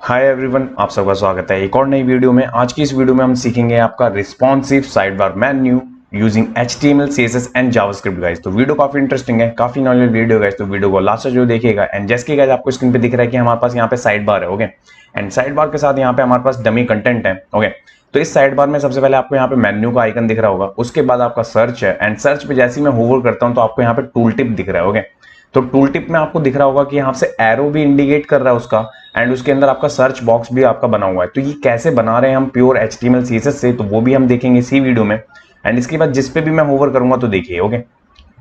Hi everyone, आप सबका स्वागत है एक और नई वीडियो में। आज की इस वीडियो में हम सीखेंगे आपका responsive side bar menu using HTML, CSS and JavaScript guys. तो वीडियो काफी इंटरेस्टिंग है, काफी नॉलेज वीडियो गाइस। तो वीडियो को लास्ट तक जो देखिएगा। एंड जैसे कि गाइस आपको स्क्रीन पे दिख रहा है कि हमारे पास यहाँ पे साइड बार है, ओके। एंड साइड बार के साथ यहाँ पे हमारे पास डमी कंटेंट है, ओके। तो इस साइड बार में सबसे पहले आपको यहाँ पे मेन्यू का आइकन दिख रहा होगा, उसके बाद आपका सर्च है। एंड सर्च पे जैसे ही मैं होवर करता हूँ तो आपको यहाँ पे टूल टिप दिख रहा है, ओके। तो टूल टिप में आपको दिख रहा होगा कि यहाँ से एरो भी इंडिकेट कर रहा है उसका, एंड उसके अंदर आपका सर्च बॉक्स भी आपका बना हुआ है। तो ये कैसे बना रहे हैं हम प्योर HTML CSS से, तो वो भी हम देखेंगे इसी वीडियो में। एंड इसके बाद जिस पे भी मैं होवर करूंगा तो देखिए, ओके।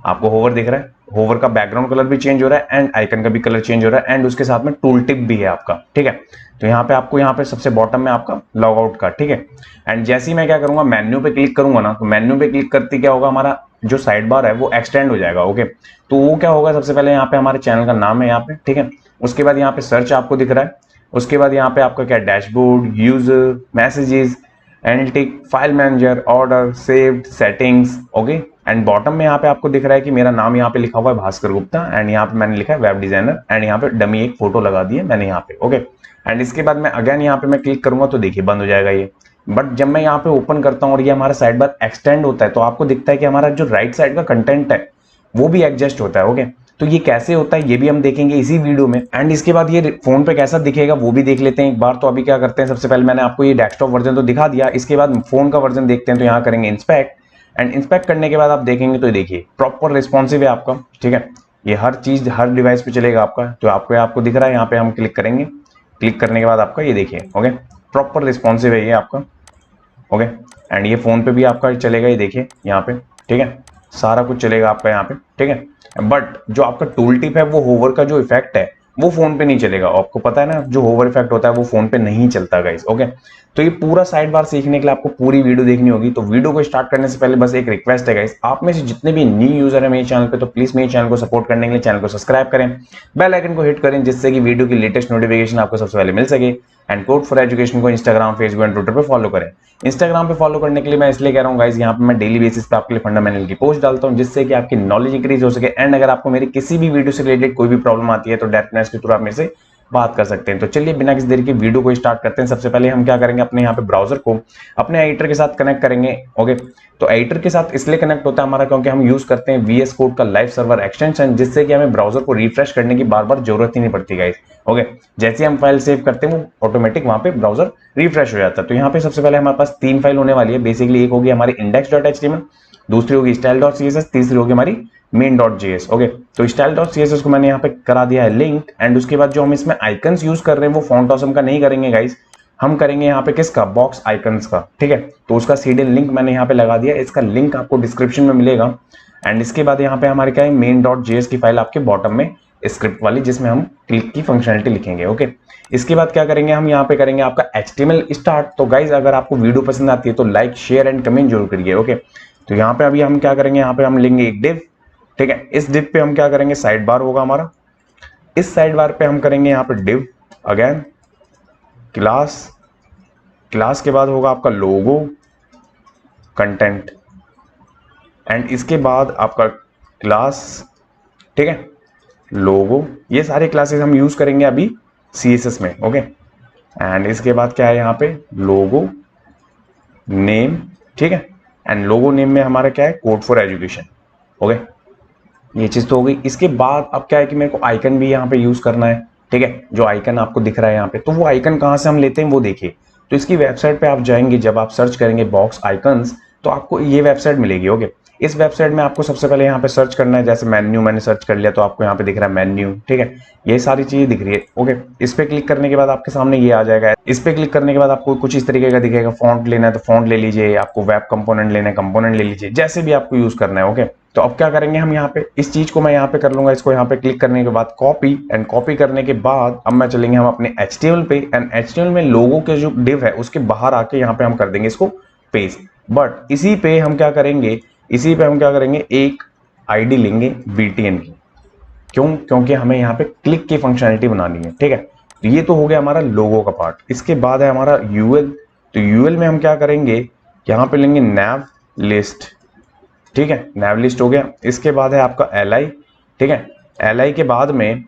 आपको होवर दिख रहा है, होवर का बैकग्राउंड कलर भी चेंज हो रहा है एंड आइकन का भी कलर चेंज हो रहा है, एंड उसके साथ में टूल टिप भी है आपका, ठीक है। तो यहाँ पे आपको यहाँ पे सबसे बॉटम में आपका लॉग आउट का, ठीक है। एंड जैसे ही मैं क्या करूंगा, मेन्यू पे क्लिक करूंगा ना, तो मेन्यू पे क्लिक करते क्या होगा, हमारा जो साइड बार है वो एक्सटेंड हो जाएगा, ओके। तो वो क्या होगा, सबसे पहले यहाँ पे हमारे चैनल का नाम है यहाँ पे, ठीक है। उसके बाद यहाँ पे सर्च आपको दिख रहा है, उसके बाद यहाँ पे आपका क्या, dashboard, user, messages, analytic, file manager, order, saved, settings, okay. And bottom में यहाँ पे आपको दिख रहा है कि मेरा नाम यहाँ पे लिखा हुआ है भास्कर गुप्ता, एंड यहाँ पे मैंने लिखा है वेब डिजाइनर, एंड यहाँ पे डमी एक फोटो लगा दी है मैंने यहाँ पे, ओके। एंड इसके बाद मैं अगेन यहाँ पे मैं क्लिक करूंगा तो देखिए बंद हो जाएगा ये। बट जब मैं यहाँ पे ओपन करता हूँ और ये हमारा साइड बार एक्सटेंड होता है तो आपको दिखता है कि हमारा जो राइट साइड का कंटेंट है वो भी एडजस्ट होता है, ओके। तो ये कैसे होता है ये भी हम देखेंगे इसी वीडियो में। एंड इसके बाद ये फोन पे कैसा दिखेगा वो भी देख लेते हैं एक बार। तो अभी क्या करते हैं, सबसे पहले मैंने आपको ये डेस्कटॉप वर्जन तो दिखा दिया, इसके बाद फोन का वर्जन देखते हैं। तो यहाँ करेंगे इंस्पेक्ट, एंड इंस्पेक्ट करने के बाद आप देखेंगे तो देखिए प्रॉपर रिस्पॉन्सिव है आपका, ठीक है। ये हर चीज हर डिवाइस पे चलेगा आपका। तो आपको दिख रहा है, यहाँ पे हम क्लिक करेंगे, क्लिक करने के बाद आपका ये देखिए, ओके, प्रॉपर रिस्पॉन्सिव है ये आपका, ओके। एंड ये फोन पे भी आपका चलेगा, ये देखिए यहाँ पे, ठीक है। सारा कुछ चलेगा आपका यहाँ पे, ठीक है। बट जो आपका टूल टिप है वो होवर का जो इफेक्ट है वो फोन पे नहीं चलेगा। आपको पता है ना, जो होवर इफेक्ट होता है वो फोन पे नहीं चलता गाइस, ओके। तो ये पूरा साइड बार सीखने के लिए आपको पूरी वीडियो देखनी होगी। तो वीडियो को स्टार्ट करने से पहले बस एक रिक्वेस्ट है गाइस, आप में से जितने भी न्यू यूजर है मेरे चैनल पे, तो प्लीज मेरे चैनल को सपोर्ट करने के लिए चैनल को सब्सक्राइब करें, बेल आइकन को हिट करें, जिससे कि वीडियो की लेटेस्ट नोटिफिकेशन आपको सबसे पहले मिल सके। एंड कोड फॉर एजुकेशन को इंस्टाग्राम, फेसबुक एंड ट्विटर पे फॉलो करें। इंस्टाग्राम पे फॉलो करने के लिए मैं इसलिए कह रहा हूँ गाइस, यहाँ पे मैं डेली बेसिस पे आपके लिए फंडामेंटल की पोस्ट डालता हूँ, जिससे कि आपकी नॉलेज इंक्रीज हो सके। एंड अगर आपको मेरी किसी भी वीडियो से रिलेटेड कोई भी प्रॉब्लम आती है तो डायरेक्ट मैसेज के थ्रू आप मेरे से बात कर सकते हैं। तो चलिए बिना किसी देरी के वीडियो को स्टार्ट करते हैं। सबसे पहले हम क्या करेंगे, अपने यहाँ पे ब्राउजर को अपने एडिटर के साथ कनेक्ट करेंगे, ओके। तो एडिटर के साथ इसलिए कनेक्ट होता है हमारा क्योंकि हम यूज करते हैं VS कोड का लाइव सर्वर एक्सटेंशन, जिससे कि हमें ब्राउजर को रिफ्रेश करने की बार बार जरूरत ही नहीं पड़ती गाइस, ओके। जैसे हम फाइल सेव करते हैं वो ऑटोमेटिक वहां पे ब्राउजर रिफ्रेश हो जाता है। तो यहाँ पे सबसे पहले हमारे पास 3 फाइल होने वाली है बेसिकली। एक होगी हमारी index.html, दूसरी होगी style.css, तीसरी होगी हमारी main.js, ओके। तो style.css को मैंने यहाँ पे करा दिया है लिंक। एंड उसके बाद जो हम इसमें आइकन्स यूज कर रहे हैं वो फॉन्ट ऑसम का नहीं करेंगे गाइस, हम करेंगे यहाँ पे किसका, बॉक्स आइकन्स का, ठीक है। तो उसका सीधे लिंक मैंने यहाँ पे लगा दिया, इसका लिंक आपको डिस्क्रिप्शन में मिलेगा। एंड इसके बाद यहाँ पे हमारे क्या है, main.js की फाइल आपके बॉटम में स्क्रिप्ट वाली, जिसमें हम क्लिक की फंक्शनलिटी लिखेंगे, ओके। इसके बाद क्या करेंगे, हम यहाँ पे करेंगे आपका HTML स्टार्ट। तो गाइज अगर आपको वीडियो पसंद आती है तो लाइक, शेयर एंड कमेंट जरूर करिए, ओके। तो यहाँ पे अभी हम क्या करेंगे, यहाँ पे हम लेंगे एक डिव, ठीक है। इस डिव पे हम क्या करेंगे, साइड बार होगा हमारा। इस साइड बार पे हम करेंगे यहाँ पे डिव, अगेन क्लास, क्लास के बाद होगा आपका लोगो, कंटेंट, एंड इसके बाद आपका क्लास, ठीक है, लोगो। ये सारे क्लासेस हम यूज करेंगे अभी CSS में, ओके। एंड इसके बाद क्या है, यहाँ पे लोगो नेम, ठीक है। एंड लोगो नेम में हमारा क्या है, कोड फॉर एजुकेशन, ओके। ये चीज तो हो गई। इसके बाद अब क्या है कि मेरे को आइकन भी यहाँ पे यूज करना है, ठीक है। जो आइकन आपको दिख रहा है यहाँ पे, तो वो आइकन कहाँ से हम लेते हैं वो देखिए। तो इसकी वेबसाइट पे आप जाएंगे, जब आप सर्च करेंगे बॉक्स आइकन्स तो आपको ये वेबसाइट मिलेगी, ओके। इस वेबसाइट में आपको सबसे पहले यहाँ पे सर्च करना है, जैसे मेन्यू मैंने सर्च कर लिया तो आपको यहाँ पे दिख रहा है मेन्यू, ठीक है। ये सारी चीजें दिख रही है, ओके। इस पे क्लिक करने के बाद आपके सामने ये आ जाएगा। इस पे क्लिक करने के बाद आपको कुछ इस तरीके का दिखेगा, फॉन्ट लेना है तो फॉन्ट ले लीजिए, आपको वेब कंपोनेंट लेना है कंपोनेंट ले लीजिए, जैसे भी आपको यूज करना है, ओके। तो अब क्या करेंगे हम यहाँ पे, इस चीज को मैं यहाँ पे कर लूंगा, इसको यहाँ पे क्लिक करने के बाद कॉपी, एंड कॉपी करने के बाद अब मैं चलेंगे हम अपने HTML पे। एंड HTML में लोगों के जो डिव है उसके बाहर आके यहाँ पे हम कर देंगे इसको पेस्ट। बट इसी पे हम क्या करेंगे, एक आईडी लेंगे BTN की। क्यों, क्योंकि हमें यहाँ पे क्लिक की फंक्शनलिटी बनानी है, ठीक है। तो ये तो हो गया हमारा लोगो का पार्ट। इसके बाद है हमारा UL। तो UL में हम क्या करेंगे, यहाँ पे लेंगे nav लिस्ट, ठीक है, nav लिस्ट हो गया। इसके बाद है आपका LI, ठीक है। LI के बाद में,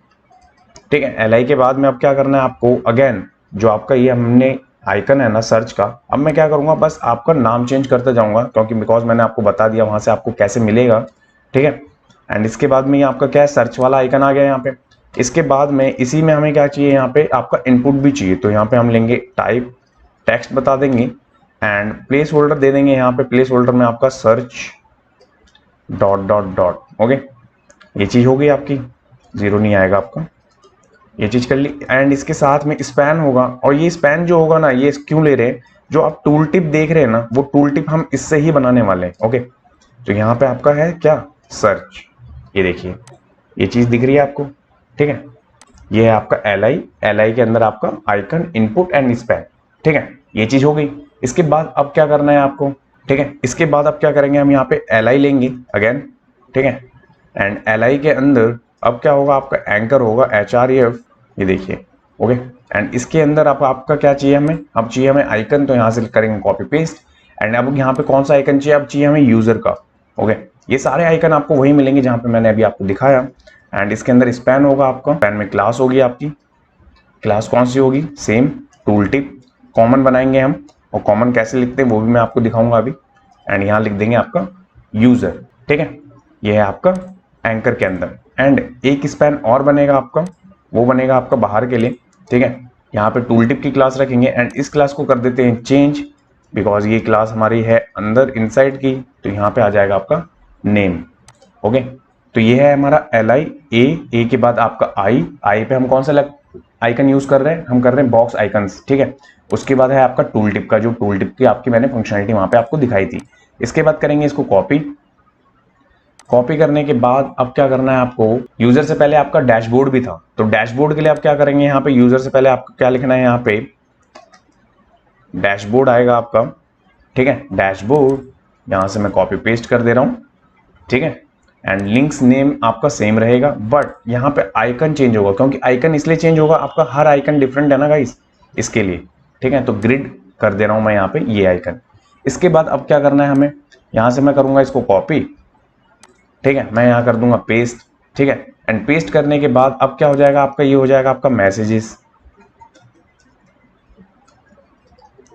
ठीक है, LI के बाद में अब क्या करना है आपको, अगेन जो आपका ये हमने आइकन है ना सर्च का, अब मैं क्या करूंगा, बस आपका नाम चेंज करते जाऊंगा, क्योंकि बिकॉज मैंने आपको बता दिया वहां से आपको कैसे मिलेगा, ठीक है। एंड इसके बाद में आपका क्या है, सर्च वाला आइकन आ गया यहाँ पे। इसके बाद में इसी में हमें क्या चाहिए, यहाँ पे आपका इनपुट भी चाहिए, तो यहाँ पे हम लेंगे टाइप, टेक्स्ट बता देंगे एंड प्लेस होल्डर दे देंगे। यहाँ पे प्लेस होल्डर में आपका search dot dot dot, okay. ये चीज हो गई आपकी, जीरो नहीं आएगा आपका, ये चीज कर ली। एंड इसके साथ में स्पैन होगा, और ये स्पैन जो होगा ना, ये क्यों ले रहे हैं, जो आप टूल टिप देख रहे हैं ना, वो टूल टिप हम इससे ही बनाने वाले हैं, ओके। तो यहाँ पे आपका है क्या, सर्च, ये देखिए ये चीज दिख रही है आपको, ठीक है। ये है आपका एल आई के अंदर आपका आइकन, इनपुट एंड स्पैन, ठीक है। ये चीज हो गई। इसके बाद अब क्या करना है आपको, ठीक है। इसके बाद अब क्या करेंगे, हम यहाँ पे एल आई लेंगे अगेन, ठीक है। एंड एल आई के अंदर अब क्या होगा, आपका एंकर होगा HREF, ये देखिए, ओके। एंड इसके अंदर अब आपका क्या चाहिए हमें, अब चाहिए हमें आइकन, तो यहाँ से करेंगे कॉपी पेस्ट। एंड अब यहाँ पे कौन सा आइकन चाहिए, अब चाहिए हमें यूजर का, ओके। ये सारे आइकन आपको वही मिलेंगे जहाँ पे मैंने अभी आपको दिखाया। एंड इसके अंदर स्पैन होगा आपका, स्पैन में क्लास होगी आपकी, क्लास कौन सी होगी, सेम टूल टिप, कॉमन बनाएंगे हम, और कॉमन कैसे लिखते हैं वो भी मैं आपको दिखाऊंगा अभी। एंड यहाँ लिख देंगे आपका यूजर, ठीक है। ये है आपका एंकर के अंदर। एंड एक स्पैन और बनेगा आपका, वो बनेगा आपका बाहर के लिए, ठीक है। यहाँ पे टूल टिप की क्लास रखेंगे एंड इस क्लास को कर देते हैं चेंज, बिकॉज ये क्लास हमारी है अंदर इनसाइड की, तो यहाँ पे आ जाएगा आपका नेम, ओके। तो ये है हमारा एल आई, ए के बाद आपका आई पे हम कौन सा आइकन यूज कर रहे हैं, हम कर रहे हैं बॉक्स आइकन्स, ठीक है। उसके बाद है आपका टूल टिप का, जो टूल टिप की आपकी मैंने फंक्शनलिटी वहां पे आपको दिखाई थी। इसके बाद करेंगे इसको कॉपी, कॉपी करने के बाद अब क्या करना है आपको, यूजर से पहले आपका डैशबोर्ड भी था, तो डैशबोर्ड के लिए आप क्या करेंगे, यहाँ पे यूजर से पहले आपको क्या लिखना है, यहाँ पे डैशबोर्ड आएगा आपका, ठीक है। डैशबोर्ड यहां से मैं कॉपी पेस्ट कर दे रहा हूं, ठीक है। एंड लिंक्स नेम आपका सेम रहेगा, बट यहाँ पे आइकन चेंज होगा, क्योंकि आइकन इसलिए चेंज होगा, आपका हर आइकन डिफरेंट है ना गाइस, इसके लिए, ठीक है। तो ग्रिड कर दे रहा हूं मैं यहाँ पे ये आइकन। इसके बाद अब क्या करना है हमें, यहां से मैं करूंगा इसको कॉपी, ठीक है, मैं यहाँ कर दूंगा पेस्ट, ठीक है। एंड पेस्ट करने के बाद अब क्या हो जाएगा आपका, ये हो जाएगा आपका मैसेजेस,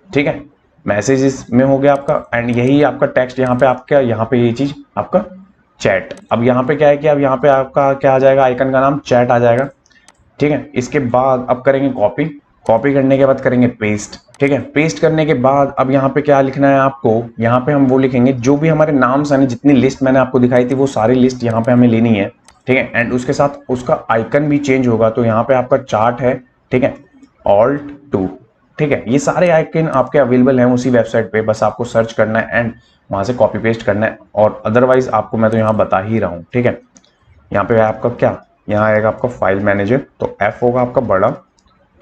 ठीक है। मैसेजेस में हो गया आपका। एंड यही आपका टेक्स्ट यहाँ पे आपका, यहाँ पे ये चीज आपका चैट। अब यहाँ पे क्या है कि अब यहाँ पे आपका क्या आ जाएगा, आइकन का नाम चैट आ जाएगा, ठीक है। इसके बाद अब करेंगे कॉपी, कॉपी करने के बाद करेंगे पेस्ट, ठीक है। पेस्ट करने के बाद अब यहाँ पे क्या लिखना है आपको, यहाँ पे हम वो लिखेंगे जो भी हमारे नाम्स है, जितनी लिस्ट मैंने आपको दिखाई थी वो सारी लिस्ट यहाँ पे हमें लेनी है, ठीक है। एंड उसके साथ उसका आइकन भी चेंज होगा, तो यहाँ पे आपका चार्ट है, ठीक है, Alt+2, ठीक है। ये सारे आइकन आपके अवेलेबल हैं उसी वेबसाइट पे, बस आपको सर्च करना है एंड वहां से कॉपी पेस्ट करना है, और अदरवाइज आपको मैं तो यहाँ बता ही रहा हूँ, ठीक है। यहाँ पे आपका क्या, यहाँ आएगा आपका फाइल मैनेजर, तो F होगा आपका बड़ा,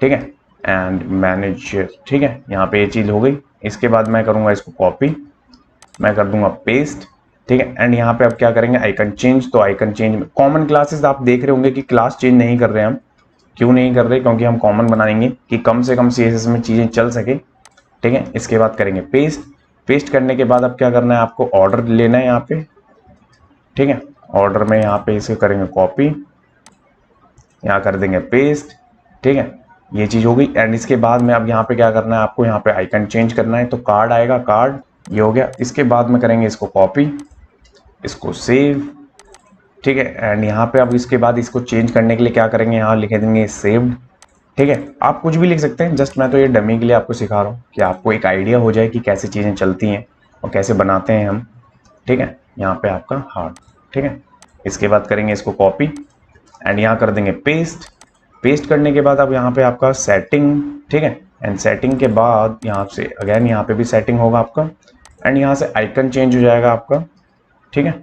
ठीक है, एंड मैनेजर, ठीक है। यहाँ पे ये चीज हो गई। इसके बाद मैं करूंगा इसको कॉपी, मैं कर दूंगा पेस्ट, ठीक है। एंड यहाँ पे अब क्या करेंगे, आइकन चेंज, तो आइकन चेंज में कॉमन क्लासेस आप देख रहे होंगे कि क्लास चेंज नहीं कर रहे हैं हम, क्यों नहीं कर रहे, क्योंकि हम कॉमन बनाएंगे कि कम से कम CSS में चीजें चल सके, ठीक है। इसके बाद करेंगे पेस्ट, पेस्ट करने के बाद अब क्या करना है आपको, ऑर्डर लेना है यहाँ पे, ठीक है। ऑर्डर में यहाँ पे इसे करेंगे कॉपी, यहाँ कर देंगे पेस्ट, ठीक है। ये चीज हो गई। एंड इसके बाद में अब यहाँ पे क्या करना है आपको, यहाँ पे आइकन चेंज करना है, तो कार्ड आएगा, कार्ड, ये हो गया। इसके बाद में करेंगे इसको कॉपी, इसको सेव, ठीक है। एंड यहाँ पे अब इसके बाद इसको चेंज करने के लिए क्या करेंगे, यहाँ लिख देंगे सेव्ड, ठीक है। आप कुछ भी लिख सकते हैं, जस्ट मैं तो ये डमी के लिए आपको सिखा रहा हूँ कि आपको एक आइडिया हो जाए कि कैसे चीज़ें चलती हैं और कैसे बनाते हैं हम, ठीक है। यहाँ पे आपका हार्ट, ठीक है। इसके बाद करेंगे इसको कॉपी एंड यहाँ कर देंगे पेस्ट, पेस्ट करने के बाद अब यहाँ पे आपका सेटिंग, ठीक है। एंड सेटिंग के बाद यहाँ से अगेन यहाँ पे भी सेटिंग होगा आपका, एंड यहाँ से आइकन चेंज हो जाएगा आपका, ठीक है।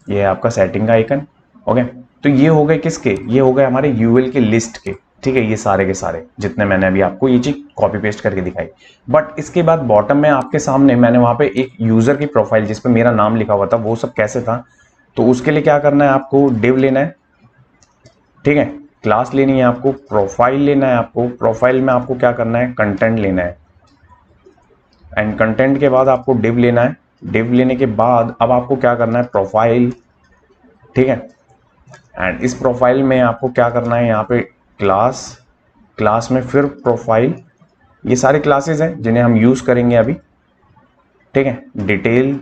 ये है आपका सेटिंग का आइकन, ओके। तो ये हो गए किसके, ये हो गए हमारे यूएल के लिस्ट के, ठीक है। ये सारे के सारे जितने मैंने अभी आपको ये चीज कॉपी पेस्ट करके दिखाई। बट इसके बाद बॉटम में आपके सामने मैंने वहां पे एक यूजर की प्रोफाइल जिसपे मेरा नाम लिखा हुआ था, वो सब कैसे था, तो उसके लिए क्या करना है आपको, डिव लेना है, ठीक है। क्लास लेनी है आपको, प्रोफाइल लेना है आपको, प्रोफाइल में आपको क्या करना है, कंटेंट लेना है, एंड कंटेंट के बाद आपको डिव लेना है। डिव लेने के बाद अब आपको क्या करना है, प्रोफाइल, ठीक है। एंड इस प्रोफाइल में आपको क्या करना है, यहाँ पे क्लास, क्लास में फिर प्रोफाइल, ये सारे क्लासेस हैं जिन्हें हम यूज करेंगे अभी, ठीक है। डिटेल,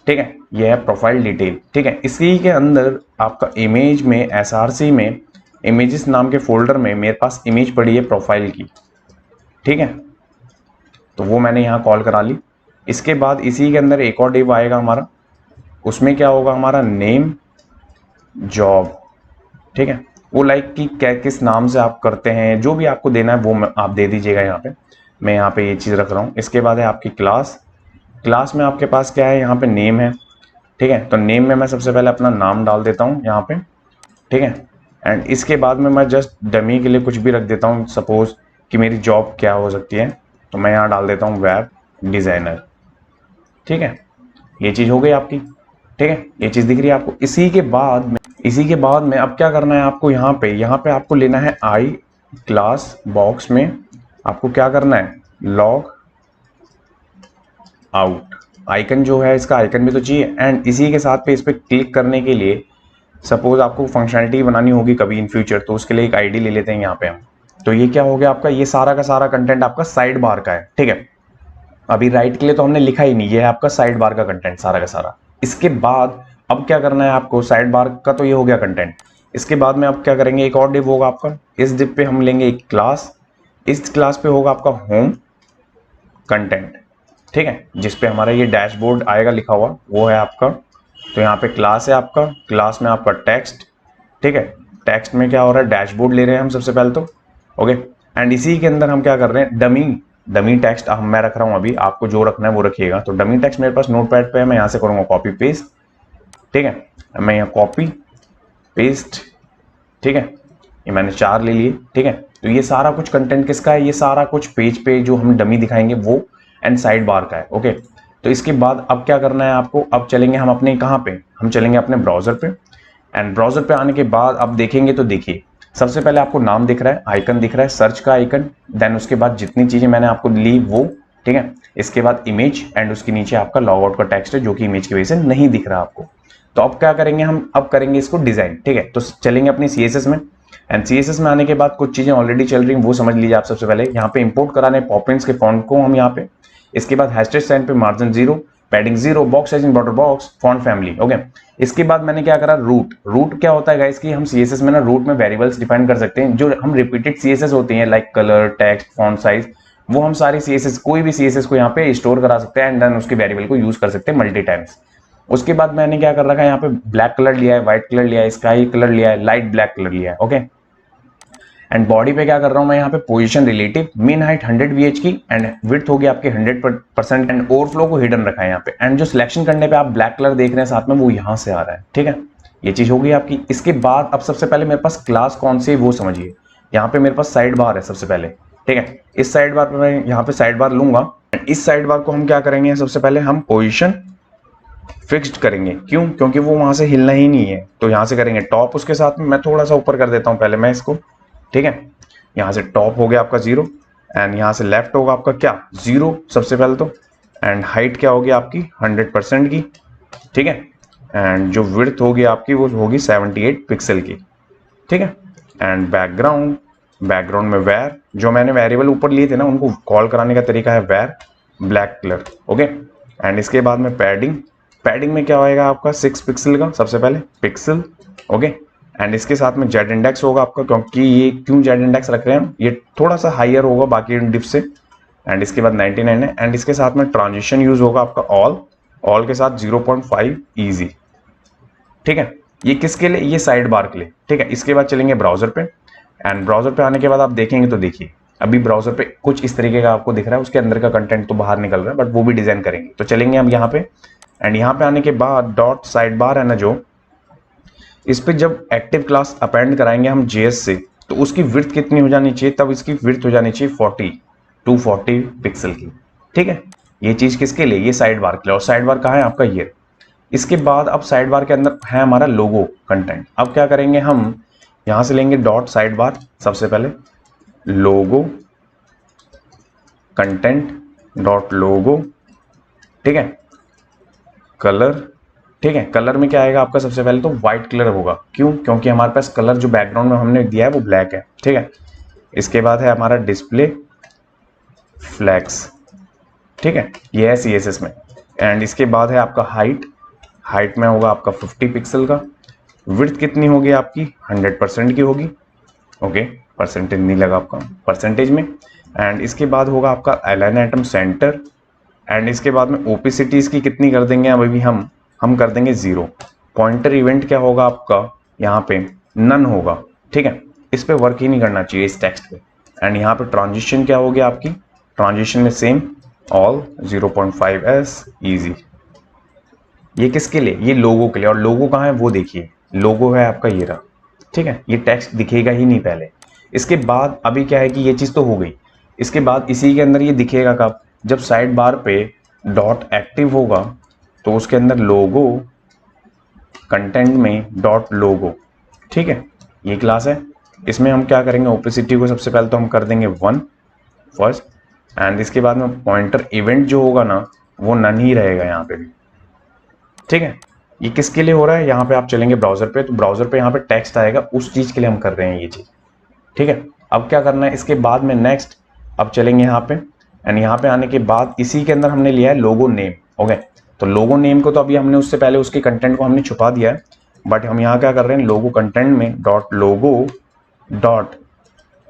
ठीक है, ये है प्रोफाइल डिटेल, ठीक है। इसी के अंदर आपका इमेज में एसआरसी में इमेजेस नाम के फोल्डर में मेरे पास इमेज पड़ी है प्रोफाइल की, ठीक है। तो वो मैंने यहाँ कॉल करा ली। इसके बाद इसी के अंदर एक और डिव आएगा हमारा, उसमें क्या होगा हमारा नेम जॉब, ठीक है। वो लाइक कि क्या किस नाम से आप करते हैं, जो भी आपको देना है वो आप दे दीजिएगा यहाँ पे। मैं यहाँ पे ये चीज़ रख रहा हूँ। इसके बाद है आपकी क्लास। क्लास में आपके पास क्या है, यहाँ पे नेम है, ठीक है। तो नेम में मैं सबसे पहले अपना नाम डाल देता हूँ यहाँ पे, ठीक है। एंड इसके बाद में मैं जस्ट डमी के लिए कुछ भी रख देता हूँ, सपोज कि मेरी जॉब क्या हो सकती है, तो मैं यहाँ डाल देता हूँ वेब डिज़ाइनर, ठीक है। ये चीज़ हो गई आपकी, ठीक है। ये चीज़ दिख रही है आपको। इसी के बाद में अब क्या करना है आपको, यहाँ पे आपको लेना है आई क्लास बॉक्स में आपको क्या करना है, लॉग आउट आइकन जो है, इसका आइकन भी तो चाहिए। एंड इसी के साथ पे इस पर क्लिक करने के लिए सपोज आपको फंक्शनलिटी बनानी होगी कभी इन फ्यूचर, तो उसके लिए एक आईडी ले लेते हैं यहाँ पे हम। तो ये क्या हो गया आपका, ये सारा का सारा कंटेंट आपका साइड बार का है, ठीक है। अभी राइट के लिए तो हमने लिखा ही नहीं, ये है आपका साइड बार का कंटेंट सारा का सारा। इसके बाद अब क्या करना है आपको, साइड बार का तो ये हो गया कंटेंट। इसके बाद में आप क्या करेंगे, एक और डिव होगा आपका। इस डिव पे हम लेंगे एक क्लास, इस क्लास पे होगा आपका होम कंटेंट, ठीक है, जिसपे हमारा ये डैशबोर्ड आएगा लिखा हुआ, वो है आपका। तो यहाँ पे क्लास है आपका, क्लास में आपका टेक्स्ट, ठीक है। टेक्स्ट में क्या हो रहा है, डैशबोर्ड ले रहे हैं हम सबसे पहले तो, ओके। एंड इसी के अंदर हम क्या कर रहे हैं, डमी टेक्स्ट मैं रख रहा हूँ अभी, आपको जो रखना है वो रखिएगा। तो डमी टेक्स्ट मेरे पास नोटपैड पे है, मैं यहाँ से करूँगा कॉपी पेस्ट, ठीक है। मैं यहाँ कॉपी पेस्ट, ठीक है, ये मैंने 4 ले लिए, ठीक है। तो ये सारा कुछ कंटेंट किसका है, ये सारा कुछ पेज पे जो हम डमी दिखाएंगे वो एंड साइड बार का है, ओके। तो इसके बाद अब क्या करना है आपको, अब चलेंगे हम अपने कहाँ पे, हम चलेंगे अपने ब्राउजर पे। एंड ब्राउजर पे आने के बाद अब देखेंगे तो देखिए, सबसे पहले आपको नाम दिख रहा है, आइकन दिख रहा है, सर्च का आइकन, देन उसके बाद जितनी चीजें मैंने आपको ली वो, ठीक है। इसके बाद इमेज एंड उसके नीचे आपका लॉग आउट का टेक्स्ट है जो कि इमेज की वजह से नहीं दिख रहा आपको। तो अब क्या करेंगे हम, अब करेंगे इसको डिजाइन, ठीक है। तो चलेंगे अपनी CSS में। एंड CSS में आने के बाद कुछ चीजें ऑलरेडी चल रही हैं वो समझ लीजिए आप। सबसे पहले यहाँ पे इंपोर्ट कराने पॉपिंस के फॉन्ट को हम यहाँ पे, इसके बाद हैशटैग साइन पे margin 0, padding 0, box sizing border box, font family, okay. इसके बाद मैंने क्या करा, रूट क्या होता है गाइस कि हम CSS में ना रूट में वेरिएबल्स डिफाइन कर सकते हैं जो हम रिपीटेड CSS होती हैं, like colour, text, font size, वो हम सारी CSS कोई भी CSS को यहाँ पे स्टोर करा सकते हैं एंड देन उसके वेरिएबल को यूज कर सकते हैं मल्टी टाइम्स। उसके बाद मैंने क्या कर रखा है, यहाँ पे ब्लैक कलर लिया है, व्हाइट कलर लिया है, स्काई कलर लिया है, लाइट ब्लैक कलर लिया है, ओके। एंड बॉडी पे क्या कर रहा हूं मैं, यहाँ पे position relative, mean height 100 VH की एंड विड्थ होगी आपके 100% एंड ओवरफ्लो को हिडन रखा है यहाँ पे। एंड जो सिलेक्शन करने पे आप ब्लैक कलर देख रहे हैं साथ में, वो यहाँ से आ रहा है, ठीक है। ये चीज होगी आपकी। इसके बाद अब सबसे पहले मेरे पास क्लास कौन सी है वो समझिए। यहाँ पे मेरे पास साइड बार है सबसे पहले, ठीक है। इस साइड बार पे मैं यहाँ पे साइड बार लूंगा। इस साइड बार को हम क्या करेंगे, सबसे पहले हम पोजिशन फिक्स्ड करेंगे, क्यों, क्योंकि वो वहां से हिलना ही नहीं है। तो यहाँ से करेंगे टॉप, उसके साथ में मैं थोड़ा सा ऊपर कर देता हूँ पहले मैं इसको, ठीक है। यहाँ से टॉप हो गया आपका 0 एंड यहाँ से लेफ्ट होगा आपका क्या 0 सबसे पहले तो। एंड हाइट क्या होगी आपकी 100% की, ठीक है। एंड जो विड्थ होगी आपकी वो होगी 78 पिक्सल की, ठीक है। एंड बैकग्राउंड में वेर, जो मैंने वेरिएबल ऊपर लिए थे ना उनको कॉल कराने का तरीका है where black colour, okay. And इसके बाद में पैडिंग में क्या होएगा आपका 6 पिक्सल का, सबसे पहले पिक्सल, ओके। एंड इसके साथ में जेड इंडेक्स होगा आपका, क्योंकि ये क्यों जेड इंडेक्स रख रहे हैं हम, ये थोड़ा सा हाइयर होगा बाकी डिप से। एंड इसके बाद 99 है। एंड इसके साथ में ट्रांजिशन यूज होगा आपका ऑल के साथ 0.5 ईजी, ठीक है। ये किसके लिए, ये साइड बार के लिए, ठीक है। इसके बाद चलेंगे ब्राउजर पे। एंड ब्राउजर पे आने के बाद आप देखेंगे तो देखिए अभी ब्राउजर पे कुछ इस तरीके का आपको दिख रहा है, उसके अंदर का कंटेंट तो बाहर निकल रहा है बट वो भी डिजाइन करेंगे। तो चलेंगे हम यहाँ पे। एंड यहाँ पे आने के बाद डॉट साइड बार है ना, जो इस पे जब एक्टिव क्लास अपेंड कराएंगे हम JS से, तो उसकी विड्थ कितनी हो जानी चाहिए, तब इसकी विड्थ हो जानी चाहिए 240 पिक्सल की, ठीक है। ये चीज किसके लिए, ये साइड बार के लिए। और साइड बार कहाँ है आपका, ये। इसके बाद अब साइड बार के अंदर है हमारा लोगो कंटेंट। अब क्या करेंगे हम, यहां से लेंगे डॉट साइड बार, सबसे पहले लोगो कंटेंट डॉट लोगो, ठीक है। कलर, ठीक है। कलर में क्या आएगा आपका, सबसे पहले तो व्हाइट कलर होगा, क्यों, क्योंकि हमारे पास कलर जो बैकग्राउंड में हमने दिया है वो ब्लैक है, ठीक है। इसके बाद है हमारा डिस्प्ले फ्लैक्स, ठीक है, ये है CSS में। एंड इसके बाद है आपका हाइट में होगा आपका 50 पिक्सल का। विड्थ कितनी होगी आपकी 100% की होगी, ओके, परसेंटेज नहीं लगा आपका परसेंटेज में। एंड इसके बाद होगा आपका अलाइन एटम सेंटर। एंड इसके बाद में ओपेसिटी इसकी कितनी कर देंगे, अब अभी हम कर देंगे 0। पॉइंटर इवेंट क्या होगा आपका यहाँ पे नन होगा, ठीक है, इस पे वर्क ही नहीं करना चाहिए इस टेक्स्ट पे। एंड यहाँ पे ट्रांजिशन क्या होगी आपकी, ट्रांजिशन में सेम ऑल 0.5s इजी। ये किसके लिए, ये लोगो के लिए। और लोगो कहाँ है वो देखिए, लोगो है आपका ये रहा, ठीक है, ये टेक्स्ट दिखेगा ही नहीं पहले। इसके बाद अभी क्या है कि ये चीज़ तो हो गई, इसके बाद इसी के अंदर ये दिखेगा कब, जब साइड बार पे डॉट एक्टिव होगा तो उसके अंदर लोगो कंटेंट में डॉट लोगो, ठीक है, ये क्लास है। इसमें हम क्या करेंगे, ओपेसिटी को सबसे पहले तो हम कर देंगे 1 फर्स्ट। एंड इसके बाद में पॉइंटर इवेंट जो होगा ना वो नन ही रहेगा यहाँ पे भी, ठीक है। ये किसके लिए हो रहा है, यहाँ पे आप चलेंगे ब्राउजर पे, तो ब्राउजर पे यहाँ पे टेक्स्ट आएगा, उस चीज के लिए हम कर रहे हैं ये चीज, ठीक है। अब क्या करना है इसके बाद में नेक्स्ट, अब चलेंगे यहाँ पे। एंड यहाँ पे आने के बाद इसी के अंदर हमने लिया है लोगो नेम, ओके। तो लोगो नेम को तो अभी हमने उससे पहले उसके कंटेंट को हमने छुपा दिया है, बट हम यहाँ क्या कर रहे हैं, लोगो कंटेंट में डॉट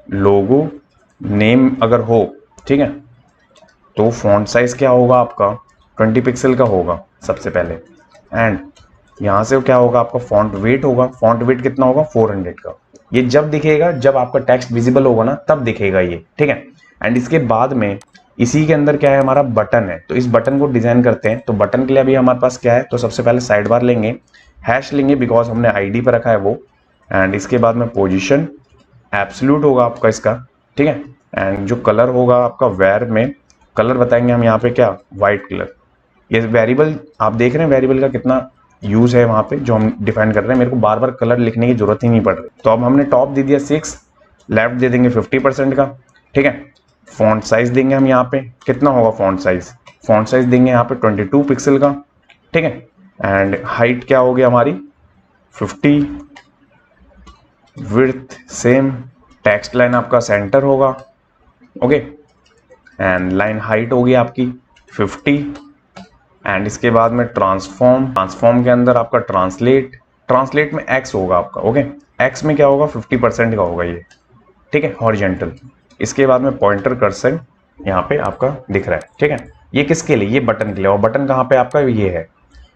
लोगो नेम अगर हो, ठीक है, तो फॉन्ट साइज क्या होगा आपका 20 पिक्सल का होगा सबसे पहले। एंड यहाँ से क्या होगा आपका फॉन्ट वेट होगा, फॉन्ट वेट कितना होगा 400 का। ये जब दिखेगा, जब आपका टेक्स्ट विजिबल होगा ना तब दिखेगा ये, ठीक है। एंड इसके बाद में इसी के अंदर क्या है, हमारा बटन है, तो इस बटन को डिजाइन करते हैं। तो बटन के लिए अभी हमारे पास क्या है, तो सबसे पहले साइड बार लेंगे, हैश लेंगे बिकॉज हमने आईडी पर रखा है वो। एंड इसके बाद में पोजीशन एब्सोल्यूट होगा आपका इसका, ठीक है। एंड जो कलर होगा आपका वेर में कलर बताएंगे हम यहाँ पे क्या, व्हाइट कलर। ये वेरिएबल आप देख रहे हैं, वेरिएबल का कितना यूज है वहां पे जो हम डिफाइन कर रहे हैं, मेरे को बार बार कलर लिखने की जरूरत ही नहीं पड़ रही। तो अब हमने टॉप दे दिया 6, लेफ्ट दे देंगे 50% का, ठीक है। फॉन्ट साइज देंगे हम यहाँ पे, कितना होगा फॉन्ट साइज देंगे यहाँ पे 22 पिक्सल का, ठीक है। एंड हाइट क्या होगी हमारी 50, विड्थ सेम, टेक्स्ट लाइन आपका सेंटर होगा, ओके। एंड लाइन हाइट होगी आपकी 50। एंड इसके बाद में ट्रांसफॉर्म के अंदर आपका ट्रांसलेट में एक्स होगा आपका, ओके। एक्स में क्या होगा 50% का होगा ये, ठीक है, हॉरिजॉन्टल। इसके बाद में पॉइंटर कर्सर यहाँ पे आपका दिख रहा है, ठीक है। ये किसके लिए, ये बटन के लिए, और बटन कहाँ पे आपका ये है।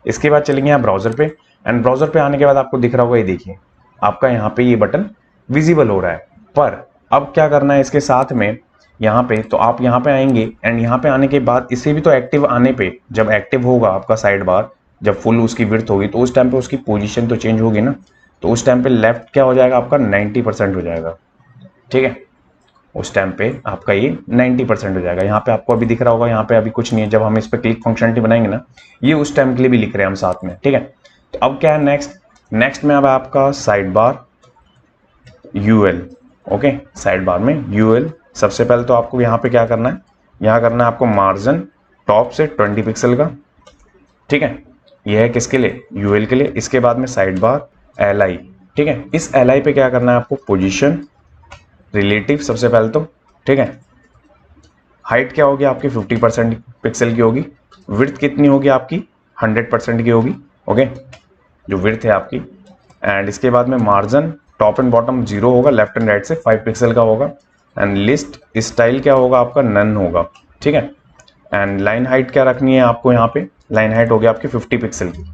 इसके बाद चलेंगे यहाँ ब्राउजर पे। एंड ब्राउजर पे आने के बाद आपको दिख रहा होगा, ये देखिए आपका यहाँ पे ये बटन विजिबल हो रहा है। पर अब क्या करना है इसके साथ में यहाँ पे, तो आप यहाँ पे आएंगे। एंड यहाँ पे आने के बाद इसे भी तो एक्टिव आने पे, जब एक्टिव होगा आपका साइड बार, जब फुल उसकी विड्थ होगी, तो उस टाइम पे उसकी पोजीशन तो चेंज होगी ना, तो उस टाइम पे लेफ्ट क्या हो जाएगा आपका 90% हो जाएगा, ठीक है। उस टाइम पे आपका ये 90% हो जाएगा। यहाँ पे आपको अभी दिख रहा होगा, यहाँ पे अभी कुछ नहीं है। जब हम इस पे क्लिक फंक्शनलिटी बनाएंगे ना, ये उस टाइम के लिए भी लिख रहे हैं हम साथ में, ठीक है। तो अब क्या है नेक्स्ट में अब आपका side bar UL, okay. Side bar में यूएल सबसे पहले तो आपको यहाँ पे क्या करना है, यहाँ करना है आपको मार्जिन टॉप से 20 पिक्सल का, ठीक है। यह है किसके लिए, यूएल के लिए। इसके बाद में साइड बार एलआई, ठीक है। इस एलआई पे क्या करना है आपको, पोजीशन रिलेटिव सबसे पहले तो, ठीक है। हाइट क्या होगी आपकी 50% पिक्सल की होगी, विड्थ कितनी होगी आपकी 100% की होगी, ओके, जो विड्थ है आपकी। एंड इसके बाद में मार्जिन टॉप एंड बॉटम 0 होगा, लेफ्ट एंड राइट से 5 पिक्सल का होगा। एंड लिस्ट स्टाइल क्या होगा आपका नन होगा, ठीक है। एंड लाइन हाइट क्या रखनी है आपको, यहाँ पे लाइन हाइट होगी आपकी 50 पिक्सल की।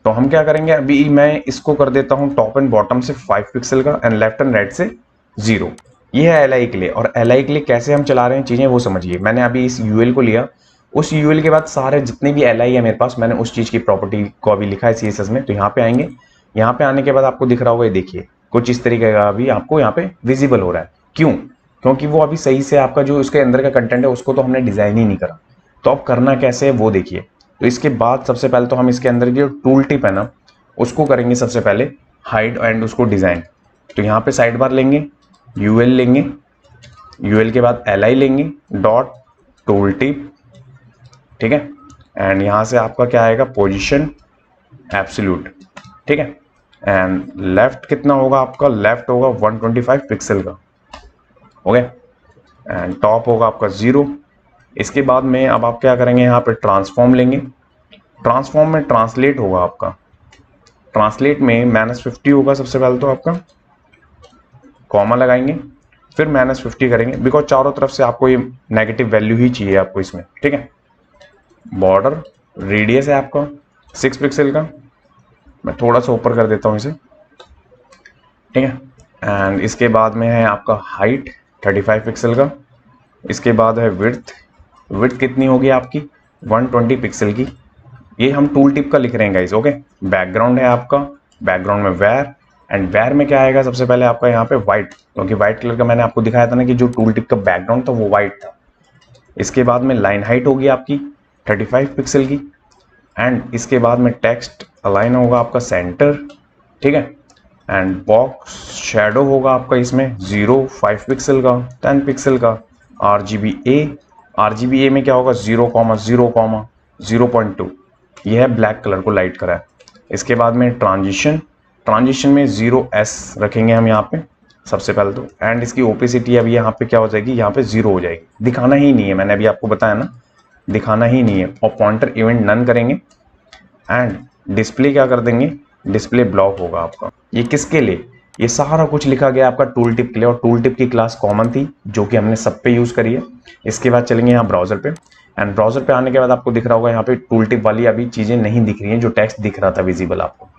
तो हम क्या करेंगे, अभी मैं इसको कर देता हूँ टॉप एंड बॉटम से 5 पिक्सल का एंड लेफ्ट एंड राइट से 0। ये है एलआई के लिए। और एलआई के लिए कैसे हम चला रहे हैं चीजें वो समझिए। मैंने अभी इस यूएल को लिया, उस यूएल के बाद सारे जितने भी एलआई है मेरे पास, मैंने उस चीज की प्रॉपर्टी को अभी लिखा है सीएसएस में। तो यहाँ पे आएंगे, यहाँ पे आने के बाद आपको दिख रहा होगा, ये देखिए कुछ इस तरीके का अभी आपको यहाँ पे विजिबल हो रहा है। क्यों, क्योंकि वो अभी सही से आपका जो उसके अंदर का कंटेंट है उसको तो हमने डिजाइन ही नहीं करा। तो अब करना कैसे है वो देखिए। तो इसके बाद सबसे पहले तो हम इसके अंदर जो टूल टिप है ना उसको करेंगे सबसे पहले हाइड एंड उसको डिजाइन। तो यहाँ पे साइड बार लेंगे, यूएल लेंगे, यूएल के बाद एलआई लेंगे, डॉट टूल टिप, ठीक है। एंड यहाँ से आपका क्या आएगा, पोजीशन एब्सोल्यूट, ठीक है। एंड लेफ्ट कितना होगा आपका, लेफ्ट होगा 125 पिक्सल का, ओके, एंड टॉप होगा आपका 0। इसके बाद में अब आप क्या करेंगे, यहाँ पे ट्रांसफॉर्म लेंगे। ट्रांसफॉर्म में ट्रांसलेट होगा आपका, ट्रांसलेट में -50 होगा। सबसे पहले तो आपका कॉमा लगाएंगे, फिर -50 करेंगे, बिकॉज चारों तरफ से आपको ये नेगेटिव वैल्यू ही चाहिए आपको इसमें, ठीक है। बॉर्डर रेडियस है आपका 6 पिक्सल का, मैं थोड़ा सा ऊपर कर देता हूँ इसे, ठीक है। एंड इसके बाद में है आपका हाइट 35 पिक्सल का। इसके बाद है विड्थ, विड्थ कितनी होगी आपकी 120 पिक्सल की। ये हम टूल टिप का लिख रहे हैं गाइस, ओके। बैकग्राउंड है आपका, बैकग्राउंड में वेयर, एंड वेयर में क्या आएगा सबसे पहले आपका यहाँ पे व्हाइट, क्योंकि व्हाइट कलर का मैंने आपको दिखाया था ना कि जो टूल टिप का बैकग्राउंड था वो व्हाइट था। इसके बाद में लाइन हाइट होगी आपकी 35 पिक्सल की, एंड इसके बाद में टेक्स्ट अलाइन होगा आपका सेंटर, ठीक है। एंड बॉक्स शेडो होगा आपका इसमें 5 पिक्सल का, 10 पिक्सल का। RGBA में क्या होगा 0,0,0,2, यह है ब्लैक कलर को लाइट करा है। इसके बाद में ट्रांजिशन में 0S रखेंगे हम यहाँ पे सबसे पहले तो, एंड इसकी ओपेसिटी अभी यहाँ पे क्या हो जाएगी, यहाँ पे 0 हो जाएगी। दिखाना ही नहीं है, मैंने अभी आपको बताया ना, दिखाना ही नहीं है। और पॉइंटर इवेंट नन करेंगे, एंड डिस्प्ले क्या कर देंगे, डिस्प्ले ब्लॉक होगा आपका। ये किसके लिए, ये सारा कुछ लिखा गया आपका टूल टिप के लिए, और टूल टिप की क्लास कॉमन थी जो कि हमने सब पे यूज करी है। इसके बाद चलेंगे यहाँ ब्राउजर पे, एंड ब्राउजर पे आने के बाद आपको दिख रहा होगा यहाँ पे टूल टिप वाली अभी चीजें नहीं दिख रही हैं, जो टेक्स्ट दिख रहा था विजिबल आपको।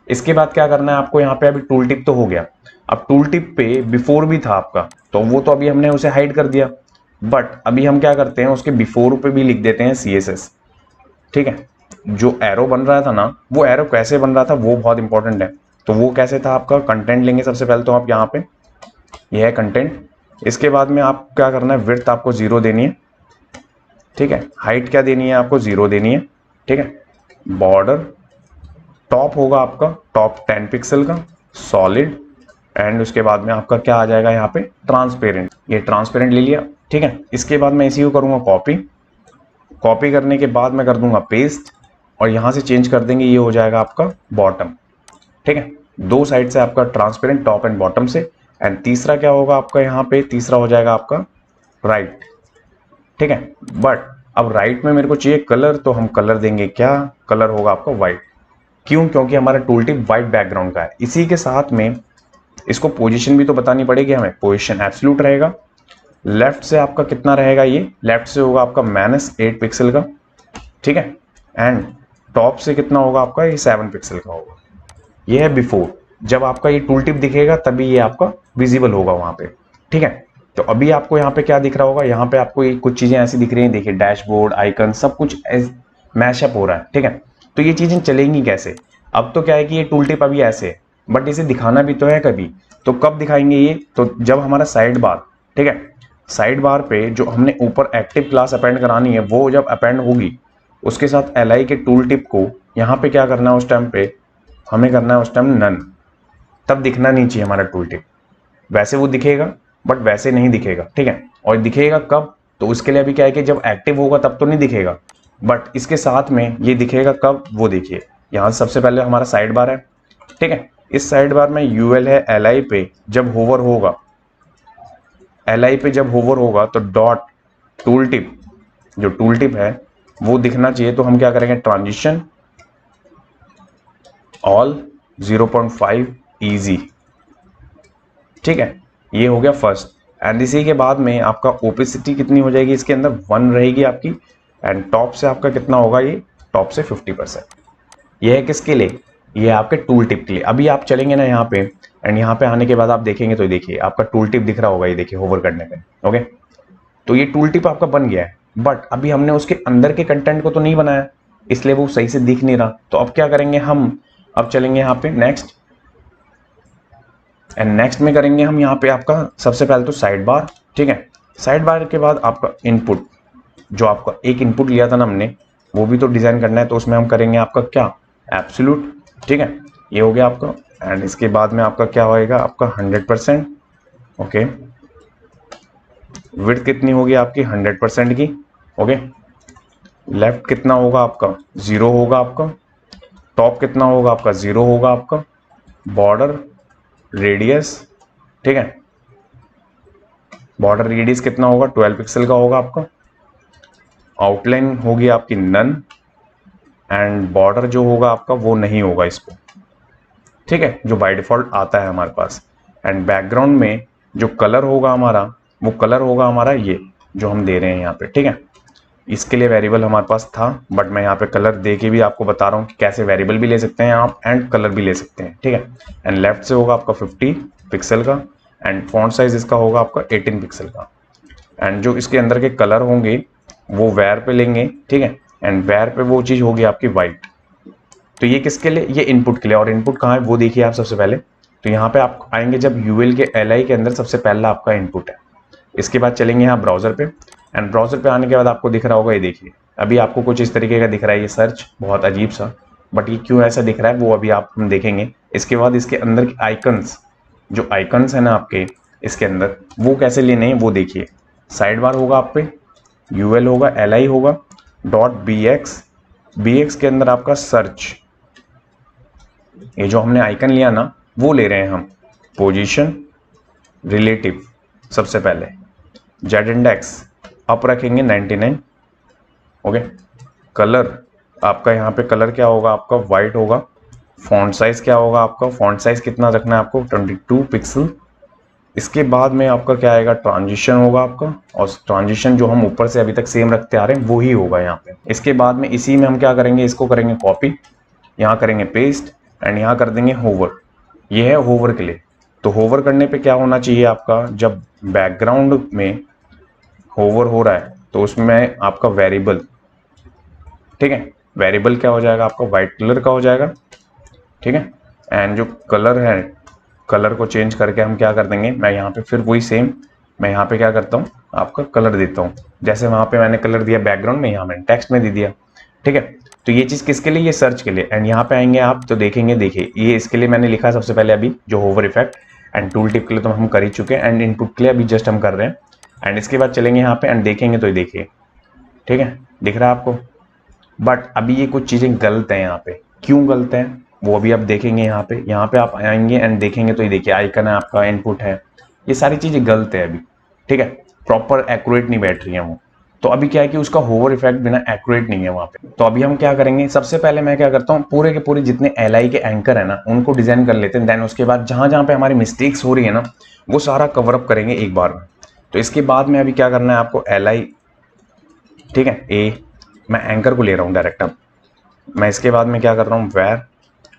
इसके बाद क्या करना है आपको, यहाँ पे अभी टूल टिप तो हो गया, अब टूल टिप पे बिफोर भी था आपका, तो वो तो अभी हमने उसे हाइड कर दिया। बट अभी हम क्या करते हैं, उसके बिफोर पे भी लिख देते हैं CSS, ठीक है। जो एरो बन रहा था ना, वो एरो कैसे बन रहा था वो बहुत इंपॉर्टेंट है। तो वो कैसे था आपका, कंटेंट लेंगे सबसे पहले तो आप यहाँ पे, ये है कंटेंट। इसके बाद में आप क्या करना है, विड्थ आपको 0 देनी है, ठीक है। हाइट क्या देनी है आपको 0 देनी है, ठीक है। बॉर्डर टॉप होगा आपका, टॉप 10 पिक्सल का सॉलिड, एंड उसके बाद में आपका क्या आ जाएगा यहाँ पे ट्रांसपेरेंट, ये ट्रांसपेरेंट ले लिया, ठीक है। इसके बाद मैं इसी को करूँगा कॉपी करने के बाद मैं कर दूंगा पेस्ट, और यहां से चेंज कर देंगे, ये हो जाएगा आपका बॉटम, ठीक है। दो साइड से आपका ट्रांसपेरेंट टॉप एंड बॉटम से। एंड तीसरा क्या होगा आपका यहाँ पे, तीसरा हो जाएगा आपका राइट, ठीक है। बट अब राइट में मेरे को चाहिए कलर, तो हम कलर देंगे, क्या कलर होगा आपका व्हाइट। क्यों, क्योंकि हमारा टूल टिप व्हाइट बैकग्राउंड का है। इसी के साथ में इसको पोजीशन भी तो बतानी पड़ेगी हमें, पोजीशन एब्सोल्यूट रहेगा। लेफ्ट से आपका कितना रहेगा, ये लेफ्ट से होगा आपका -8 पिक्सल का, ठीक है। एंड टॉप से कितना होगा आपका, ये 7 पिक्सल का होगा। ये है बिफोर, जब आपका ये टूल टिप दिखेगा तभी ये आपका विजिबल होगा वहां पे, ठीक है। तो अभी आपको यहाँ पे क्या दिख रहा होगा, यहाँ पे आपको ये कुछ चीजें ऐसी दिख रही हैं, देखिए डैशबोर्ड आइकन सब कुछ मैशअप हो रहा है, ठीक है। तो ये चीजें चलेंगी कैसे, अब तो क्या है कि ये टूल टिप अभी ऐसे है, बट इसे दिखाना भी तो है कभी, तो कब दिखाएंगे ये, तो जब हमारा साइड बार, ठीक है, साइड बार पे जो हमने ऊपर एक्टिव क्लास अपेंड करानी है, वो जब अपेंड होगी उसके साथ LI के टूल टिप को यहाँ पे क्या करना है, उस टाइम पे हमें करना है उस टाइम नन, तब दिखना नहीं चाहिए हमारा टूल टिप। वैसे वो दिखेगा बट वैसे नहीं दिखेगा, ठीक है। और दिखेगा कब, तो उसके लिए अभी क्या है कि जब एक्टिव होगा तब तो नहीं दिखेगा, बट इसके साथ में ये दिखेगा कब, वो देखिए। यहाँ सबसे पहले हमारा साइड बार है, ठीक है। इस साइड बार में UL है, LI पे जब होवर होगा, LI पे जब होवर होगा तो डॉट टूल टिप, जो टूल टिप है वो दिखना चाहिए। तो हम क्या करेंगे, ट्रांजिशन ऑल 0.5 इजी, ठीक है। ये हो गया फर्स्ट। एंड इसी के बाद में आपका ओपेसिटी कितनी हो जाएगी, इसके अंदर 1 रहेगी आपकी। एंड टॉप से आपका कितना होगा, ये टॉप से 50%। ये है किसके लिए, ये आपके टूल टिप के लिए। अभी आप चलेंगे ना यहाँ पे, एंड यहाँ पे आने के बाद आप देखेंगे तो देखिए आपका टूल टिप दिख रहा होगा, ये देखिए होवर करने पे, ओके। तो ये टूल टिप आपका बन गया है, बट अभी हमने उसके अंदर के कंटेंट को तो नहीं बनाया, इसलिए वो सही से दिख नहीं रहा। तो अब क्या करेंगे हम, अब चलेंगे यहाँ पे नेक्स्ट, एंड नेक्स्ट में करेंगे हम यहाँ पे आपका सबसे पहले तो साइड बार, ठीक है। साइड बार के बाद आपका इनपुट, जो आपका एक इनपुट लिया था ना हमने, वो भी तो डिजाइन करना है, तो उसमें हम करेंगे आपका क्या, एब्सोल्यूट, ठीक है। ये हो गया आपका। एंड इसके बाद में आपका क्या होएगा, आपका 100%, ओके। विड्थ कितनी होगी आपकी 100% की, ओके। लेफ्ट कितना होगा आपका 0 होगा आपका, टॉप कितना होगा आपका 0 होगा आपका, बॉर्डर रेडियस, ठीक है। बॉर्डर रेडियस कितना होगा, 12 पिक्सल का होगा आपका। आउटलाइन होगी आपकी नन, एंड बॉर्डर जो होगा आपका वो नहीं होगा इस पर, ठीक है, जो बाय डिफॉल्ट आता है हमारे पास। एंड बैकग्राउंड में जो कलर होगा हमारा, वो कलर होगा हमारा ये जो हम दे रहे हैं यहाँ पे, ठीक है। इसके लिए वेरिएबल हमारे पास था, बट मैं यहाँ पे कलर दे के भी आपको बता रहा हूँ कि कैसे वेरिएबल भी ले सकते हैं आप एंड कलर भी ले सकते हैं, ठीक है। एंड लेफ्ट से होगा आपका 50 पिक्सल का, एंड फॉन्ट साइज इसका होगा आपका 18 पिक्सल का। एंड जो इसके अंदर के कलर होंगे वो वेर पे लेंगे, ठीक है। एंड वेर पे वो चीज़ होगी आपकी वाइट। तो ये किसके लिए, ये इनपुट के लिए। और इनपुट कहाँ है वो देखिए आप सबसे पहले। तो यहाँ पे आप आएंगे जब यूएल के एलआई के अंदर सबसे पहला आपका इनपुट है। इसके बाद चलेंगे यहाँ ब्राउजर पे, एंड ब्राउजर पे आने के बाद आपको दिख रहा होगा, ये देखिए अभी आपको कुछ इस तरीके का दिख रहा है, ये सर्च बहुत अजीब सा, बट ये क्यों ऐसा दिख रहा है वो अभी आप हम देखेंगे। इसके बाद इसके अंदर के आइकन्स, जो आइकन्स है ना आपके इसके अंदर, वो कैसे लेने हैं वो देखिए। साइड बार होगा आप पे, यूएल होगा, एलआई होगा, .bx, bx के अंदर आपका सर्च, ये जो हमने आइकन लिया ना वो ले रहे हैं हम। पोजीशन, रिलेटिव सबसे पहले, जेड इंडेक्स अप रखेंगे 99, ओके। कलर आपका यहाँ पे कलर क्या होगा आपका, वाइट होगा। फॉन्ट साइज क्या होगा आपका, फॉन्ट साइज कितना रखना है आपको, 22 पिक्सल। इसके बाद में आपका क्या आएगा, ट्रांजिशन होगा आपका, और ट्रांजिशन जो हम ऊपर से अभी तक सेम रखते आ रहे हैं वो ही होगा यहाँ पे। इसके बाद में इसी में हम क्या करेंगे, इसको करेंगे कॉपी, यहाँ करेंगे पेस्ट, एंड यहाँ कर देंगे होवर। ये है होवर के लिए। तो होवर करने पे क्या होना चाहिए आपका, जब बैकग्राउंड में होवर हो रहा है तो उसमें आपका वेरिएबल, ठीक है, वेरिएबल क्या हो जाएगा आपका, वाइट कलर का हो जाएगा, ठीक है। एंड जो कलर है, कलर को चेंज करके हम क्या कर देंगे, मैं यहाँ पे फिर वही सेम, मैं यहाँ पे क्या करता हूँ आपका कलर देता हूँ, जैसे वहाँ पे मैंने कलर दिया बैकग्राउंड में, यहाँ मैंने टेक्स्ट में दे दिया, ठीक है। तो ये चीज़ किसके लिए, ये सर्च के लिए। एंड यहाँ पे आएंगे आप तो देखेंगे, देखिए ये इसके लिए मैंने लिखा सबसे पहले अभी जो hover effect, and tool tip के लिए तो हम कर ही चुके हैं, एंड इनपुट के लिए अभी जस्ट हम कर रहे हैं। एंड इसके बाद चलेंगे यहाँ पे एंड देखेंगे, तो ये देखिए, ठीक है, दिख रहा है आपको। बट अभी ये कुछ चीज़ें गलत है यहाँ पे, क्यों गलत है वो अभी आप देखेंगे। यहाँ पे आप आएंगे एंड देखेंगे, तो ये देखिए आइकन है आपका, इनपुट है, ये सारी चीज़ें गलत है अभी, ठीक है, प्रॉपर एक्यूरेट नहीं बैठ रही है वो। तो अभी क्या है कि उसका होवर इफेक्ट बिना एक्यूरेट नहीं है वहाँ पे। तो अभी हम क्या करेंगे, सबसे पहले मैं क्या करता हूँ, पूरे के पूरे जितने एलआई के एंकर है ना उनको डिजाइन कर लेते हैं। देन उसके बाद जहाँ जहाँ पे हमारी मिस्टेक्स हो रही है ना वो सारा कवर अप करेंगे एक बार में। तो इसके बाद में अभी क्या करना है आपको, एलआई, ठीक है, ए, मैं एंकर को ले रहा हूँ डायरेक्ट। अब मैं इसके बाद में क्या कर रहा हूँ,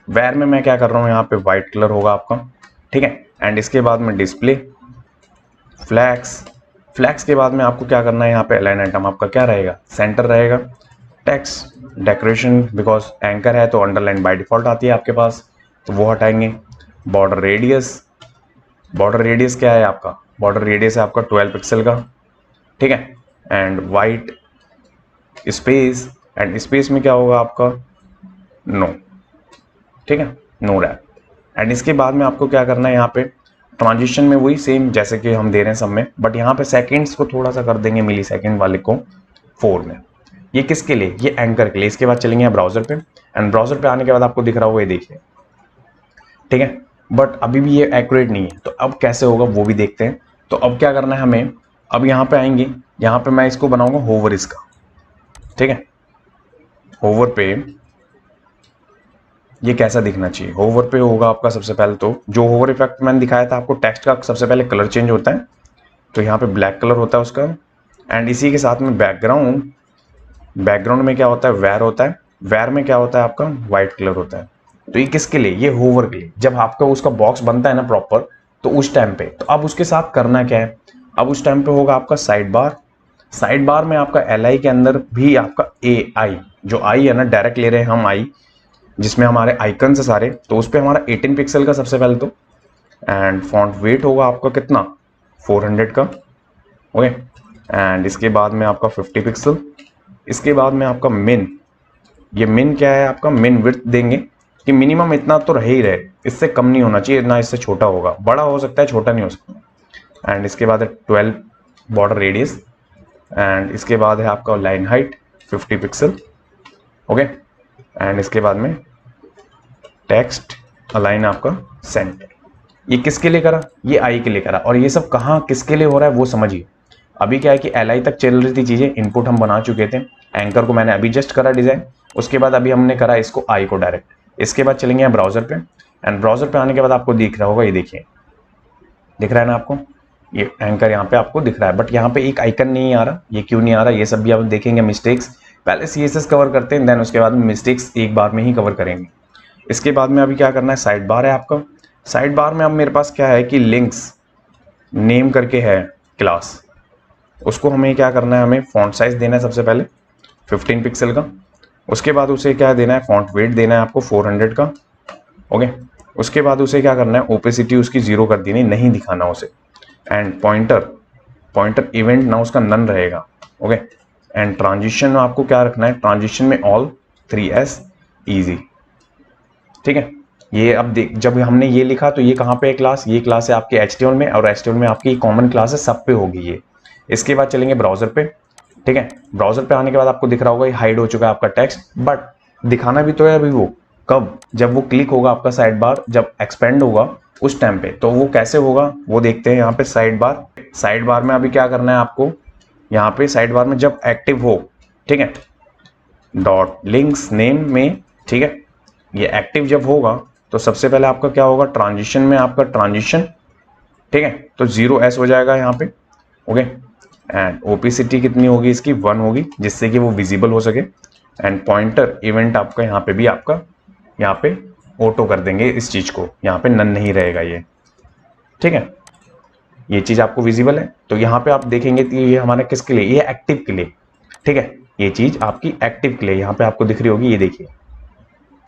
वेर में मैं क्या कर रहा हूँ, यहाँ पे व्हाइट कलर होगा आपका, ठीक है। एंड इसके बाद में डिस्प्ले, फ्लैक्स के बाद में आपको क्या करना है, यहाँ पे अलाइन आइटम आपका क्या रहेगा, सेंटर रहेगा। टेक्स्ट डेकोरेशन, बिकॉज एंकर है तो अंडरलाइन बाय डिफॉल्ट आती है आपके पास, तो वो हटाएंगे। बॉर्डर रेडियस क्या है आपका, बॉर्डर रेडियस है आपका 12 पिक्सल का, ठीक है। And white space, and space में क्या होगा आपका, नो, ठीक है, नो रैप। एंड इसके बाद में आपको क्या करना है, यहाँ पे ट्रांजिशन में वही सेम जैसे कि हम दे रहे हैं सब में, बट यहाँ पे सेकंड्स को थोड़ा सा कर देंगे मिली सेकेंड वाले को 4 में। ये किसके लिए, ये एंकर के लिए। इसके बाद चलेंगे ब्राउजर पे, एंड ब्राउजर पे आने के बाद आपको दिख रहा होगा, ये देखिए, ठीक है, बट अभी भी ये एक्यूरेट नहीं है। तो अब कैसे होगा वो भी देखते हैं। तो अब क्या करना है हमें, अब यहाँ पे आएंगे, यहाँ पे मैं इसको बनाऊंगा होवर इसका, ठीक है। होवर पे ये कैसा दिखना चाहिए, होवर पे होगा आपका सबसे पहले तो जो होवर इफेक्ट मैंने दिखाया था आपको, टेक्स्ट का सबसे पहले कलर चेंज होता है, तो यहाँ पे ब्लैक कलर होता है उसका। एंड इसी के साथ में बैकग्राउंड में क्या होता है, वेर होता है, वेर में क्या होता है आपका, व्हाइट कलर होता है। तो ये किसके लिए, ये होवर के लिए। जब आपका उसका बॉक्स बनता है ना प्रॉपर, तो उस टाइम पे, तो अब उसके साथ करना क्या है, अब उस टाइम पे होगा आपका साइड बार में आपका एलआई के अंदर भी आपका ए आई, जो आई है ना डायरेक्ट ले रहे हैं हम आई, जिसमें हमारे आइकन से सारे, तो उस पर हमारा 18 पिक्सल का सबसे पहले तो। एंड फॉन्ट वेट होगा आपका कितना, 400 का, ओके। एंड इसके बाद में आपका 50 पिक्सल। इसके बाद में आपका मिन, ये मिन क्या है आपका, मिन विड्थ देंगे कि मिनिमम इतना तो रह ही रहे, इससे कम नहीं होना चाहिए, ना इससे छोटा होगा, बड़ा हो सकता है छोटा नहीं हो सकता। एंड इसके बाद है 12 बॉर्डर रेडियस, एंड इसके बाद है आपका line height 50 pixel, okay. And इसके बाद में टेक्स्ट अलाइन आपका सेंटर, ये किसके लिए करा, ये आई के लिए करा, और ये सब कहाँ किसके लिए हो रहा है वो समझिए। अभी क्या है कि एल आई तक चल रही थी चीजें, इनपुट हम बना चुके थे, एंकर को मैंने अभी जस्ट करा डिजाइन, उसके बाद अभी हमने करा इसको आई को डायरेक्ट। इसके बाद चलेंगे ब्राउजर पे, एंड ब्राउजर पे आने के बाद आपको दिख रहा होगा, ये देखिए दिख रहा है ना आपको, ये एंकर यहाँ पे आपको दिख रहा है, बट यहाँ पे एक आइकन नहीं आ रहा। ये क्यों नहीं आ रहा, ये सब भी आप देखेंगे मिस्टेक्स। पहले CSS कवर करते हैं, देन उसके बाद मिस्टेक्स एक बार में ही कवर करेंगे। इसके बाद में अभी क्या करना है, साइड बार है आपका। साइड बार में अब मेरे पास क्या है कि लिंक्स नेम करके है क्लास, उसको हमें क्या करना है, हमें फॉन्ट साइज देना है सबसे पहले 15 पिक्सल का। उसके बाद उसे क्या देना है, फॉन्ट वेट देना है आपको 400 का। ओके, उसके बाद उसे क्या करना है, ओपेसिटी उसकी 0 कर देनी, नहीं दिखाना उसे। एंड पॉइंटर इवेंट ना उसका नन रहेगा। ओके, एंड ट्रांजिशन में आपको क्या रखना है, ट्रांजिशन में ऑल 3S इजी। ठीक है, ये अब देख, जब हमने ये लिखा तो ये कहाँ पे है क्लास, ये क्लास है आपके HTML में, और HTML में आपकी कॉमन क्लास है, सब पे होगी ये। इसके बाद चलेंगे ब्राउजर पे। ठीक है, ब्राउजर पे आने के बाद आपको दिख रहा होगा ये हाइड हो चुका है आपका टेक्स्ट, बट दिखाना भी तो है अभी। वो कब, जब वो क्लिक होगा आपका साइड बार, जब एक्सपेंड होगा उस टाइम पे, तो वो कैसे होगा वो देखते हैं। यहाँ पे साइड बार में अभी क्या करना है आपको, यहाँ पे साइड बार में जब एक्टिव हो, ठीक है, डॉट लिंक्स नेम में, ठीक है, ये एक्टिव जब होगा तो सबसे पहले आपका क्या होगा, ट्रांजिशन में आपका ट्रांजिशन, ठीक है, तो 0S हो जाएगा यहाँ पे। ओके, एंड ओपेसिटी कितनी होगी इसकी, 1 होगी, जिससे कि वो विजिबल हो सके। एंड पॉइंटर इवेंट आपका यहाँ पे भी आपका यहाँ पे ऑटो कर देंगे इस चीज को, यहाँ पे नन नहीं रहेगा ये। ठीक है, ये चीज आपको विजिबल है, तो यहाँ पे आप देखेंगे कि ये हमारे किसके लिए, ये एक्टिव के लिए। ठीक है, ये चीज आपकी एक्टिव के लिए यहाँ पे आपको दिख रही होगी, ये देखिए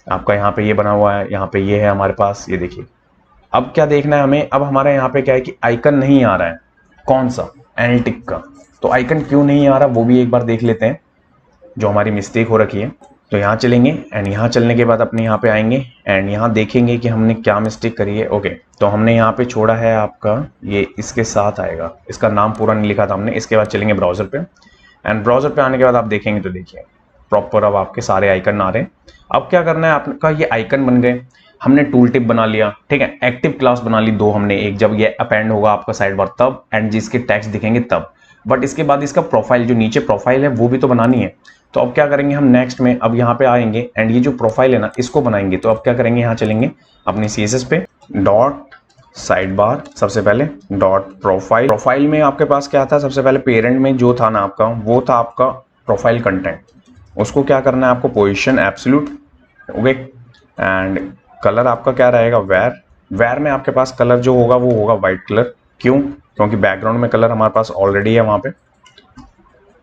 आपका यहाँ पे ये बना हुआ है, यहाँ पे ये है हमारे पास, ये देखिए। अब क्या देखना है हमें, अब हमारे यहाँ पे क्या है कि आइकन नहीं आ रहा है, कौन सा, एनालिटिक का। तो आइकन क्यों नहीं आ रहा वो भी एक बार देख लेते हैं, जो हमारी मिस्टेक हो रखी है। तो यहाँ चलेंगे, एंड यहाँ चलने के बाद अपने यहाँ पे आएंगे, एंड यहाँ देखेंगे कि हमने क्या मिस्टेक करी है। ओके, तो हमने यहाँ पे छोड़ा है आपका ये, इसके साथ आएगा, इसका नाम पूरा नहीं लिखा था हमने। इसके बाद चलेंगे ब्राउजर पे, एंड ब्राउजर पे आने के बाद आप देखेंगे तो देखिए प्रॉपर अब आपके सारे आइकन आ रहे हैं। अब क्या करना है आपका, ये आइकन बन गए, हमने टूल टिप बना लिया, ठीक है, एक्टिव क्लास बना ली 2 हमने, एक जब ये अपेंड होगा आपका साइड बार तब, एंड जिसके टैग्स दिखेंगे तब। बट इसके बाद इसका प्रोफाइल, जो नीचे प्रोफाइल है वो भी तो बनानी है। तो अब क्या करेंगे हम नेक्स्ट में, अब यहाँ पे आएंगे, एंड ये जो प्रोफाइल है ना इसको बनाएंगे। तो अब क्या करेंगे, यहाँ चलेंगे अपने CSS पे, डॉट साइड बार, सबसे पहले डॉट प्रोफाइल में आपके पास क्या था, सबसे पहले पेरेंट में जो था ना आपका, वो था आपका प्रोफाइल कंटेंट। उसको क्या करना है आपको, position absolute. Okay, and colour आपका क्या रहेगा, वेर में आपके पास कलर जो होगा वो होगा व्हाइट कलर। क्यों, क्योंकि बैकग्राउंड में कलर हमारे पास ऑलरेडी है वहां पे।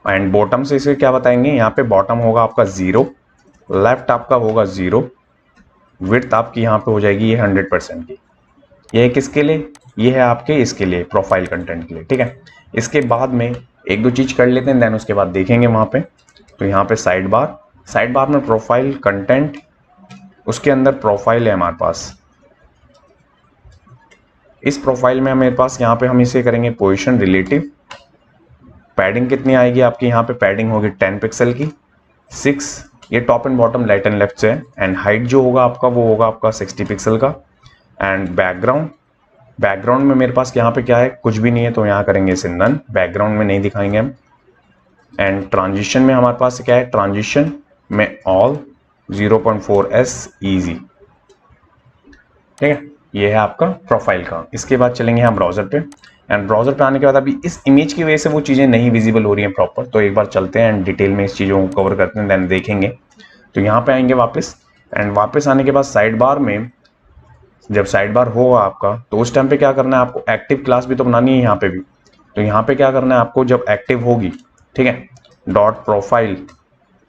एंड बॉटम से इसे क्या बताएंगे, यहाँ पे बॉटम होगा आपका 0, लेफ्ट आपका होगा 0, विड्थ आपकी यहाँ पे हो जाएगी ये 100% की। ये किसके लिए, ये है आपके इसके लिए, प्रोफाइल कंटेंट के लिए। ठीक है, इसके बाद में एक दो चीज कर लेते हैं, देन उसके बाद देखेंगे वहां पे। तो यहाँ पे साइड बार में प्रोफाइल कंटेंट, उसके अंदर प्रोफाइल है हमारे पास। इस प्रोफाइल में मेरे पास यहाँ पे हम इसे करेंगे पोजीशन रिलेटिव। पैडिंग कितनी आएगी आपकी, यहाँ पे पैडिंग होगी 10 पिक्सल की, 6, ये top and bottom right and left से है। एंड हाइट जो होगा आपका वो होगा आपका 60 पिक्सल का। एंड बैकग्राउंड में मेरे पास यहाँ पे क्या है, कुछ भी नहीं है, तो यहाँ करेंगे इसे नन, बैकग्राउंड में नहीं दिखाएंगे हम। एंड ट्रांजिशन में हमारे पास क्या है, ट्रांजिशन में ऑल 0.4S इजी। ठीक है, ये है आपका प्रोफाइल का। इसके बाद चलेंगे हम ब्राउजर पे, एंड ब्राउजर पे आने के बाद अभी इस इमेज की वजह से वो चीज़ें नहीं विजिबल हो रही हैं प्रॉपर, तो एक बार चलते हैं एंड डिटेल में इस चीज़ों को कवर करते हैं, देन देखेंगे। तो यहाँ पे आएंगे वापस, एंड वापस आने के बाद साइड बार में जब साइड बार होगा आपका, तो उस टाइम पे क्या करना है आपको, एक्टिव क्लास भी तो बनानी है यहाँ पे भी। तो यहाँ पे क्या करना है आपको, जब एक्टिव होगी, ठीक है, डॉट प्रोफाइल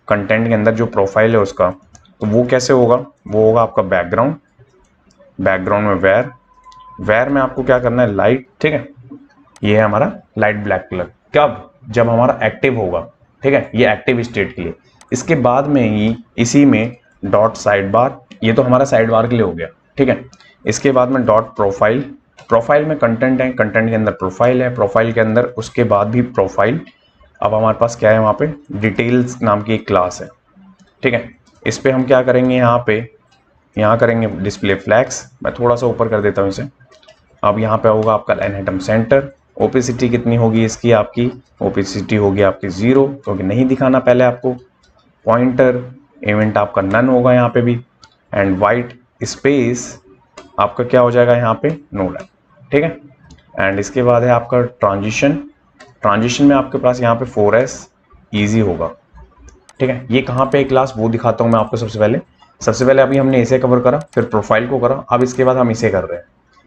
कंटेंट के अंदर जो प्रोफाइल है उसका, तो वो कैसे होगा, वो होगा आपका बैकग्राउंड में वेर में आपको क्या करना है, लाइट। ठीक है, ये है हमारा लाइट ब्लैक कलर। कब, जब हमारा एक्टिव होगा। ठीक है, ये एक्टिव स्टेट के लिए। इसके बाद में ही इसी में डॉट साइड बार, ये तो हमारा साइड बार के लिए हो गया। ठीक है, इसके बाद में डॉट प्रोफाइल में कंटेंट है, कंटेंट के अंदर प्रोफाइल है, प्रोफाइल के अंदर उसके बाद भी प्रोफाइल। अब हमारे पास क्या है, वहाँ पे डिटेल्स नाम की एक क्लास है। ठीक है, इस पे हम क्या करेंगे, यहाँ करेंगे डिस्प्ले फ्लैग्स। मैं थोड़ा सा ऊपर कर देता हूँ इसे, अब यहाँ पे होगा आपका लाइन आइटम सेंटर, ओपेसिटी कितनी होगी इसकी, आपकी ओपेसिटी होगी आपकी 0 क्योंकि नहीं दिखाना पहले आपको। पॉइंटर इवेंट आपका नन होगा यहाँ पे भी, एंड वाइट स्पेस आपका क्या हो जाएगा यहाँ पे, नो लाइन, ठीक है। एंड इसके बाद है आपका ट्रांजिशन, ट्रांजिशन में आपके पास यहाँ पे 4S ईजी होगा, ठीक है। ये कहाँ पे क्लास वो दिखाता हूँ मैं आपको। सबसे पहले अभी हमने इसे कवर करा, फिर प्रोफाइल को करा, अब इसके बाद हम इसे कर रहे हैं।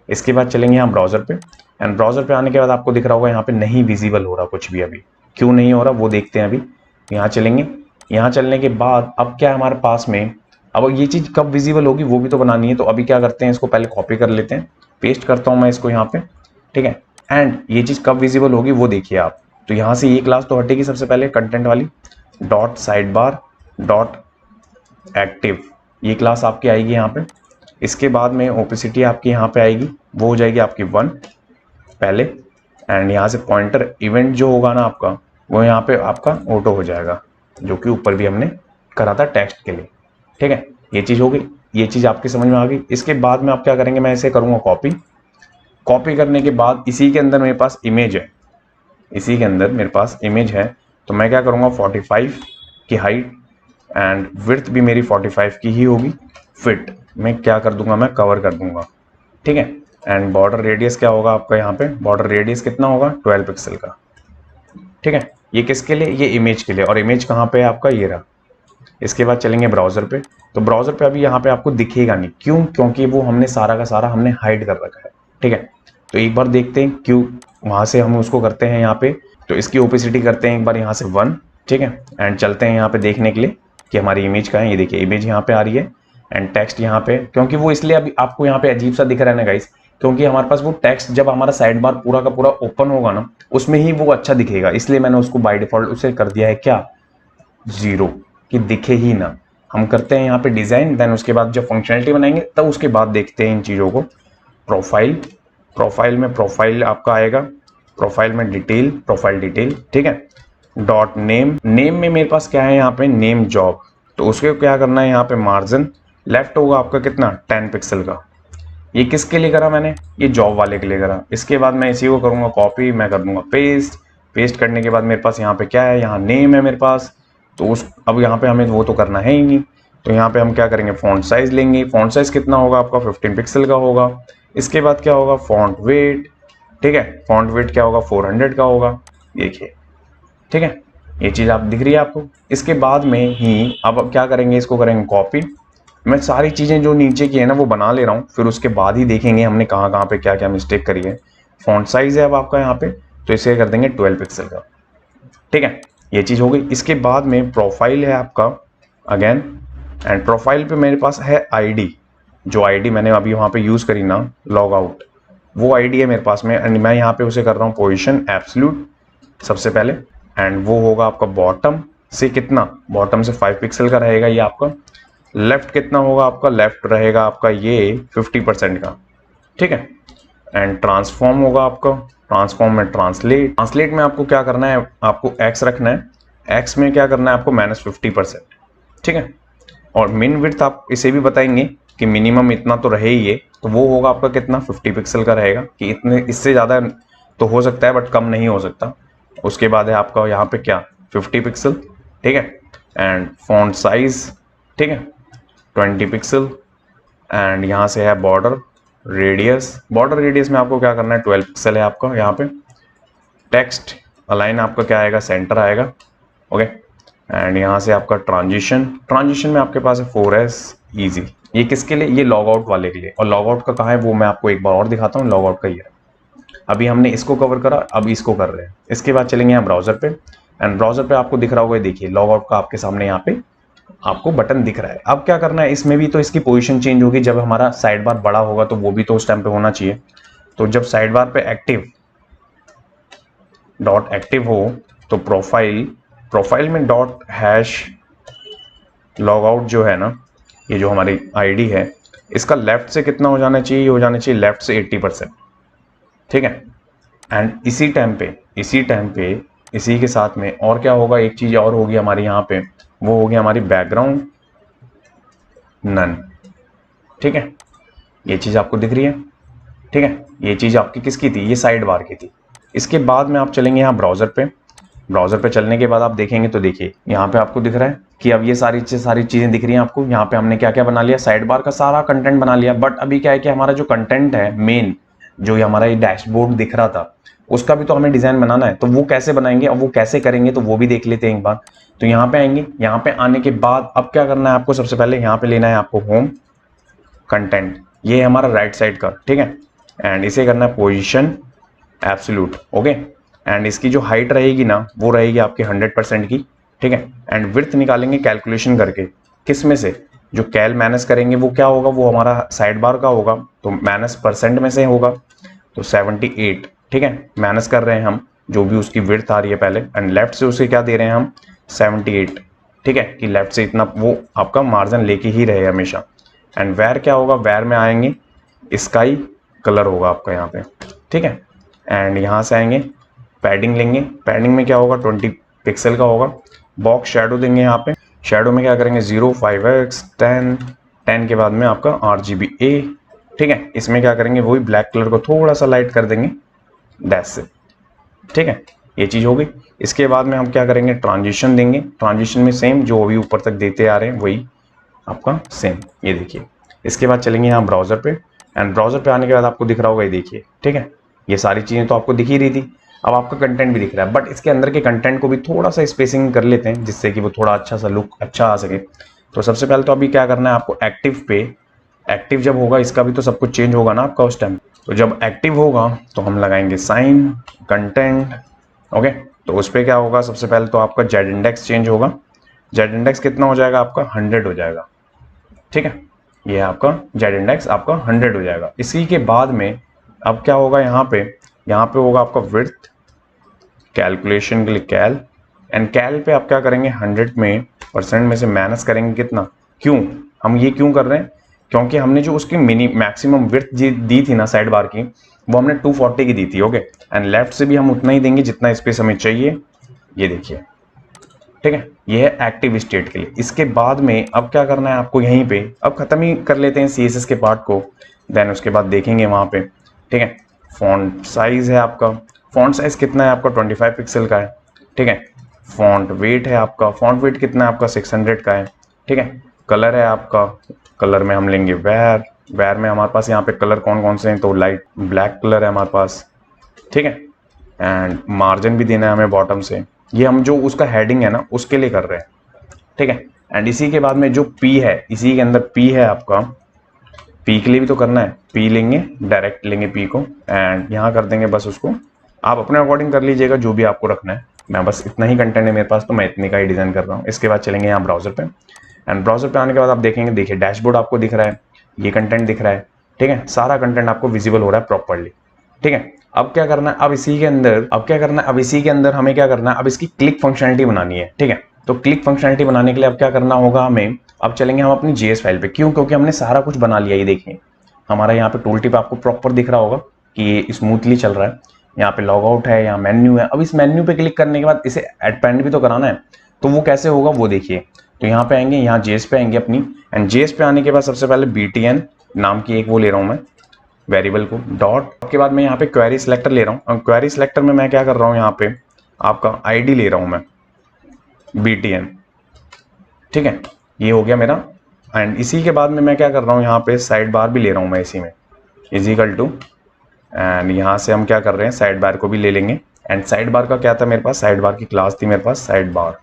इसके बाद चलेंगे हम ब्राउजर पे, एंड ब्राउजर पे आने के बाद आपको दिख रहा होगा यहाँ पे नहीं विजिबल हो रहा कुछ भी, अभी क्यों नहीं हो रहा वो देखते हैं। अभी यहाँ चलेंगे, यहाँ चलने के बाद अब क्या है हमारे पास में, अब ये चीज कब विजिबल होगी वो भी तो बनानी है। तो अभी क्या करते हैं, इसको पहले कॉपी कर लेते हैं, पेस्ट करता हूँ मैं इसको यहाँ पे, ठीक है। एंड ये चीज कब विजिबल होगी वो देखिए आप। तो यहाँ से ये क्लास तो हटेगी सबसे पहले, कंटेंट वाली, dot side bar dot active, ये क्लास आपकी आएगी यहाँ पे। इसके बाद में ओपेसिटी आपकी यहाँ पे आएगी, वो हो जाएगी आपकी 1 पहले। एंड यहाँ से पॉइंटर इवेंट जो होगा ना आपका, वो यहाँ पे आपका ऑटो हो जाएगा, जो कि ऊपर भी हमने करा था टेक्स्ट के लिए, ठीक है। ये चीज़ हो गई, ये चीज़ आपकी समझ में आ गई। इसके बाद में आप क्या करेंगे, मैं इसे करूँगा कॉपी। कॉपी करने के बाद इसी के अंदर मेरे पास इमेज है, इसी के अंदर मेरे पास इमेज है, तो मैं क्या करूँगा 45 की हाइट एंड विड्थ भी मेरी 45 की ही होगी। फिट मैं क्या कर दूंगा, मैं कवर कर दूंगा, ठीक है। एंड बॉर्डर रेडियस क्या होगा आपका, यहाँ पे बॉर्डर रेडियस कितना होगा 12 पिक्सल का, ठीक है। ये किसके लिए, ये इमेज के लिए, और इमेज कहाँ पे है आपका, ये रहा। इसके बाद चलेंगे ब्राउजर पे, तो ब्राउजर पे अभी यहाँ पे आपको दिखेगा नहीं, क्यों, क्योंकि वो हमने सारा का सारा हमने हाइड कर रखा है, ठीक है। तो एक बार देखते हैं क्यों, वहां से हम उसको करते हैं यहाँ पे, तो इसकी ओपेसिटी करते हैं एक बार यहाँ से 1, ठीक है। एंड चलते हैं यहाँ पे देखने के लिए कि हमारी इमेज का है। ये देखिए इमेज यहाँ पे आ रही है एंड टेक्स्ट यहाँ पे, क्योंकि वो इसलिए अभी आपको यहाँ पे अजीब सा दिख रहा है ना गाइस, क्योंकि हमारे पास वो टेक्स्ट जब हमारा साइड बार पूरा का पूरा ओपन होगा ना, उसमें ही वो अच्छा दिखेगा, इसलिए मैंने उसको बाय डिफॉल्ट उसे कर दिया है क्या, 0, कि दिखे ही ना। हम करते हैं यहाँ पे डिजाइन, देन उसके बाद जब फंक्शनलिटी बनाएंगे तब उसके बाद देखते हैं इन चीजों को। प्रोफाइल, प्रोफाइल में प्रोफाइल आपका आएगा, प्रोफाइल में डिटेल, प्रोफाइल डिटेल, ठीक है। डॉट नेम, नेम में मेरे पास क्या है यहाँ पे, नेम जॉब, तो उसके क्या करना है यहाँ पे मार्जिन लेफ्ट होगा आपका कितना 10 पिक्सल का। ये किसके लिए करा मैंने, ये जॉब वाले के लिए करा। इसके बाद मैं इसी को करूँगा कॉपी, मैं कर दूंगा पेस्ट। पेस्ट करने के बाद मेरे पास यहाँ पे क्या है, यहाँ नेम है मेरे पास, तो उस अब यहाँ पे हमें वो तो करना है ही नहीं, तो यहाँ पे हम क्या करेंगे फॉन्ट साइज लेंगे। फॉन्ट साइज कितना होगा आपका 15 पिक्सल का होगा। इसके बाद क्या होगा फॉन्ट वेट, ठीक है, फॉन्ट वेट क्या होगा 400 का होगा, देखिए, ठीक है। ये चीज़ आप दिख रही है आपको। इसके बाद में ही अब क्या करेंगे, इसको करेंगे कॉपी। मैं सारी चीज़ें जो नीचे की है ना वो बना ले रहा हूँ, फिर उसके बाद ही देखेंगे हमने कहाँ कहाँ पे क्या क्या मिस्टेक करी है। फॉन्ट साइज है अब आपका यहाँ पे, तो इसे कर देंगे 12 पिक्सल का, ठीक है। ये चीज़ हो गई। इसके बाद में प्रोफाइल है आपका अगेन, एंड प्रोफाइल पे मेरे पास है आईडी, जो आईडी मैंने अभी वहाँ पे यूज़ करी ना लॉग आउट, वो आईडी है मेरे पास में, एंड मैं यहाँ पे उसे कर रहा हूँ पोजीशन एब्सोल्यूट सबसे पहले, एंड वो होगा आपका बॉटम से कितना, बॉटम से 5 पिक्सल का रहेगा ये आपका। लेफ्ट कितना होगा आपका, लेफ्ट रहेगा आपका ये 50% का, ठीक है। एंड ट्रांसफॉर्म होगा आपका, ट्रांसफॉर्म में ट्रांसलेट, ट्रांसलेट में आपको क्या करना है, आपको एक्स रखना है, एक्स में क्या करना है आपको -50%, ठीक है। और मिन विड्थ आप इसे भी बताएंगे कि मिनिमम इतना तो रहे ही ये, तो वो होगा आपका कितना 50 पिक्सल का रहेगा, कि इतने इससे ज़्यादा तो हो सकता है बट कम नहीं हो सकता। उसके बाद है आपका यहाँ पे क्या 50 पिक्सल, ठीक है। एंड फॉन्ट साइज, ठीक है 20 पिक्सल। एंड यहाँ से है बॉर्डर रेडियस, बॉर्डर रेडियस में आपको क्या करना है 12 पिक्सल है आपका यहाँ पे। टेक्स्ट अलाइन आपका क्या आएगा, सेंटर आएगा, ओके। एंड यहाँ से आपका ट्रांजिशन, ट्रांजिशन में आपके पास है 4S ईजी। ये किसके लिए, ये लॉग आउट वाले के लिए। और लॉग आउट का कहाँ है वो मैं आपको एक बार और दिखाता हूँ। लॉग आउट का ये अभी हमने इसको कवर करा, अब इसको कर रहे हैं। इसके बाद चलेंगे यहाँ ब्राउजर पे, एंड ब्राउजर पे आपको दिख रहा होगा, देखिए लॉग आउट का आपके सामने यहाँ पे आपको बटन दिख रहा है। अब क्या करना है, इसमें भी तो इसकी पोजीशन चेंज होगी, जब हमारा साइड बार बड़ा होगा तो वो भी तो उस टाइम पे होना चाहिए। तो जब साइड बार पे एक्टिव डॉट एक्टिव हो तो प्रोफाइल, प्रोफाइल में डॉट हैश लॉग आउट जो है ना, ये जो हमारी आईडी है, इसका लेफ्ट से कितना हो जाना चाहिए, ये हो जाना चाहिए लेफ्ट से 80%, ठीक है। एंड इसी टाइम पे इसी के साथ में और क्या होगा, एक चीज और होगी हमारी यहाँ पे, वो होगी हमारी बैकग्राउंड नन, ठीक है। ये चीज आपको दिख रही है। ठीक है, ये चीज़ आपकी किसकी थी, ये साइड बार की थी। इसके बाद में आप चलेंगे यहाँ ब्राउज़र पे। ब्राउज़र पे चलने के बाद आप देखेंगे तो देखिए यहाँ पे आपको दिख रहा है कि अब ये सारी चीज़ें दिख रही हैं आपको। यहाँ पे हमने क्या क्या बना लिया, साइड बार का सारा कंटेंट बना लिया। बट अभी क्या है कि हमारा जो कंटेंट है मेन, जो ये हमारा ये डैशबोर्ड दिख रहा था, उसका भी तो हमें डिज़ाइन बनाना है। तो वो कैसे बनाएंगे और वो कैसे करेंगे, तो वो भी देख लेते हैं एक बार। तो यहाँ पे आएंगे, यहाँ पे आने के बाद अब क्या करना है आपको, सबसे पहले यहाँ पे लेना है आपको होम कंटेंट, ये है हमारा राइट साइड का, ठीक है। एंड इसे करना है पोजीशन एब्सोल्यूट, ओके। एंड इसकी जो हाइट रहेगी ना, वो रहेगी आपकी 100% की, ठीक है। एंड विड्थ निकालेंगे कैलकुलेशन करके, किस में से, जो कैल माइनस करेंगे वो क्या होगा, वो हमारा साइड बार का होगा, तो माइनस परसेंट में से होगा, तो 78, ठीक है। माइनस कर रहे हैं हम जो भी उसकी विड्थ आ रही है पहले, एंड लेफ्ट से उसे क्या दे रहे हैं हम, 78, ठीक है, कि लेफ्ट से इतना वो आपका मार्जिन लेके ही रहे हमेशा। एंड वेयर क्या होगा, वेयर में आएंगे स्काई कलर होगा आपका यहाँ पे, ठीक है। एंड यहाँ से आएंगे पैडिंग लेंगे, पैडिंग में क्या होगा 20 पिक्सल का होगा। बॉक्स शेडो देंगे, यहाँ पे शेडो में क्या करेंगे 0, 5x, 10 के बाद में आपका RGBA, ठीक है। इसमें क्या करेंगे वही ब्लैक कलर को थोड़ा सा लाइट कर देंगे डैश से, ठीक है। ये चीज़ हो गई। इसके बाद में हम क्या करेंगे, ट्रांजिशन देंगे। ट्रांजिशन में सेम जो अभी ऊपर तक देते आ रहे हैं वही आपका सेम, ये देखिए। इसके बाद चलेंगे यहाँ ब्राउज़र पे, एंड ब्राउज़र पे आने के बाद आपको दिख रहा होगा, ये देखिए, ठीक है। ये सारी चीज़ें तो आपको दिख ही रही थी, अब आपका कंटेंट भी दिख रहा है। बट इसके अंदर के कंटेंट को भी थोड़ा सा स्पेसिंग कर लेते हैं, जिससे कि वो थोड़ा अच्छा सा लुक अच्छा आ सके। तो सबसे पहले तो अभी क्या करना है आपको, एक्टिव पे, एक्टिव जब होगा इसका भी तो सब कुछ चेंज होगा ना आपका उस टाइम। तो जब एक्टिव होगा तो हम लगाएंगे साइन कंटेंट, ओके। तो उस पर क्या होगा, सबसे पहले तो आपका जेड इंडेक्स चेंज होगा। जेड इंडेक्स कितना हो जाएगा आपका, 100 हो जाएगा, ठीक है। ये आपका जेड इंडेक्स आपका 100 हो जाएगा। इसी के बाद में अब क्या होगा, यहाँ पे होगा आपका विड्थ, कैलकुलेशन के लिए कैल, एंड कैल पे आप क्या करेंगे 100 में परसेंट में से माइनस करेंगे कितना, क्यों हम ये क्यों कर रहे हैं, क्योंकि हमने जो उसकी मैक्सिमम विड्थ दी थी ना साइड बार की, वो हमने 240 की दी थी, ओके। एंड लेफ्ट से भी हम उतना ही देंगे जितना स्पेस हमें चाहिए, ये देखिए, ठीक है। ये है एक्टिव स्टेट के लिए। इसके बाद में अब क्या करना है आपको, यहीं पे अब खत्म ही कर लेते हैं CSS के पार्ट को, देन उसके बाद देखेंगे वहाँ पे, ठीक है। फॉन्ट साइज है आपका, फॉन्ट साइज कितना है आपका 25 पिक्सल का है, ठीक है। फॉन्ट वेट है आपका, फॉन्ट वेट कितना है आपका 600 का है, ठीक है। कलर है आपका, कलर में हम लेंगे वेयर, वेयर में हमारे पास यहाँ पे कलर कौन कौन से हैं, तो लाइट ब्लैक कलर है हमारे पास, ठीक है। एंड मार्जिन भी देना है हमें बॉटम से, ये हम जो उसका हेडिंग है ना उसके लिए कर रहे हैं, ठीक है। एंड इसी के बाद में जो P है, इसी के अंदर P है आपका, P के लिए भी तो करना है, P लेंगे, डायरेक्ट लेंगे P को, एंड यहाँ कर देंगे बस उसको, आप अपने अकॉर्डिंग कर लीजिएगा जो भी आपको रखना है। मैं बस इतना ही कंटेंट है मेरे पास, तो मैं इतने का ही डिज़ाइन कर रहा हूँ। इसके बाद चलेंगे यहाँ ब्राउज़र पे, एंड ब्राउज़र पे आने के बाद आप देखेंगे, देखिए डैशबोर्ड आपको दिख रहा है, ये कंटेंट दिख रहा है, ठीक है। सारा कंटेंट आपको विजिबल हो रहा है प्रॉपरली, ठीक है। अब क्या करना है, अब इसी के अंदर हमें क्या करना है, अब इसकी क्लिक फंक्शनलिटी बनानी है, ठीक है। तो क्लिक फंक्शनलिटी बनाने के लिए अब क्या करना होगा हमें, अब चलेंगे हम अपनी JS फाइल पे, क्यों, क्योंकि हमने सारा कुछ बना लिया। ये देखिए हमारा यहाँ पे टूल टिप आपको प्रॉपर दिख रहा होगा कि ये स्मूथली चल रहा है। यहाँ पे लॉग आउट है, यहाँ मेन्यू है। अब इस मेन्यू पे क्लिक करने के बाद इसे एडपेंड भी तो कराना है, तो वो कैसे होगा वो देखिए। तो यहाँ पे आएंगे, यहाँ JS पे आएंगे अपनी, एंड JS पे आने के बाद सबसे पहले BTN नाम की एक वो ले रहा हूँ मैं वेरिएबल को, डॉट के बाद मैं यहाँ पे क्वेरी सिलेक्टर ले रहा हूँ, और क्वेरी सिलेक्टर में मैं क्या कर रहा हूँ, यहाँ पे आपका ID ले रहा हूँ मैं BTN, ठीक है। ये हो गया मेरा। एंड इसी के बाद में मैं क्या कर रहा हूँ, यहाँ पे साइड बार भी ले रहा हूँ मैं इसी में, इजिकल टू, एंड यहाँ से हम क्या कर रहे हैं, साइड बार को भी ले लेंगे। एंड साइड बार का क्या था मेरे पास, साइड बार की क्लास थी मेरे पास साइड बार,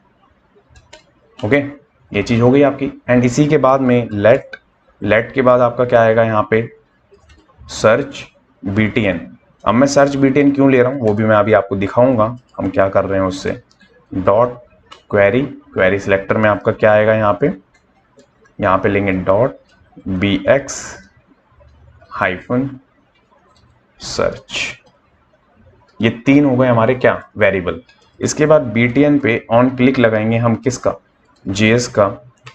ओके। ये चीज़ हो गई आपकी। एंड इसी के बाद में लेट के बाद आपका क्या आएगा, यहाँ पे सर्च BTN। अब मैं सर्च BTN क्यों ले रहा हूँ वो भी मैं अभी आपको दिखाऊंगा हम क्या कर रहे हैं उससे। डॉट क्वेरी सिलेक्टर में आपका क्या आएगा, यहाँ पे लेंगे डॉट BX हाइफन सर्च। ये 3 हो गए हमारे क्या, वेरिएबल। इसके बाद BTN पे ऑन क्लिक लगाएंगे हम किसका, JS का,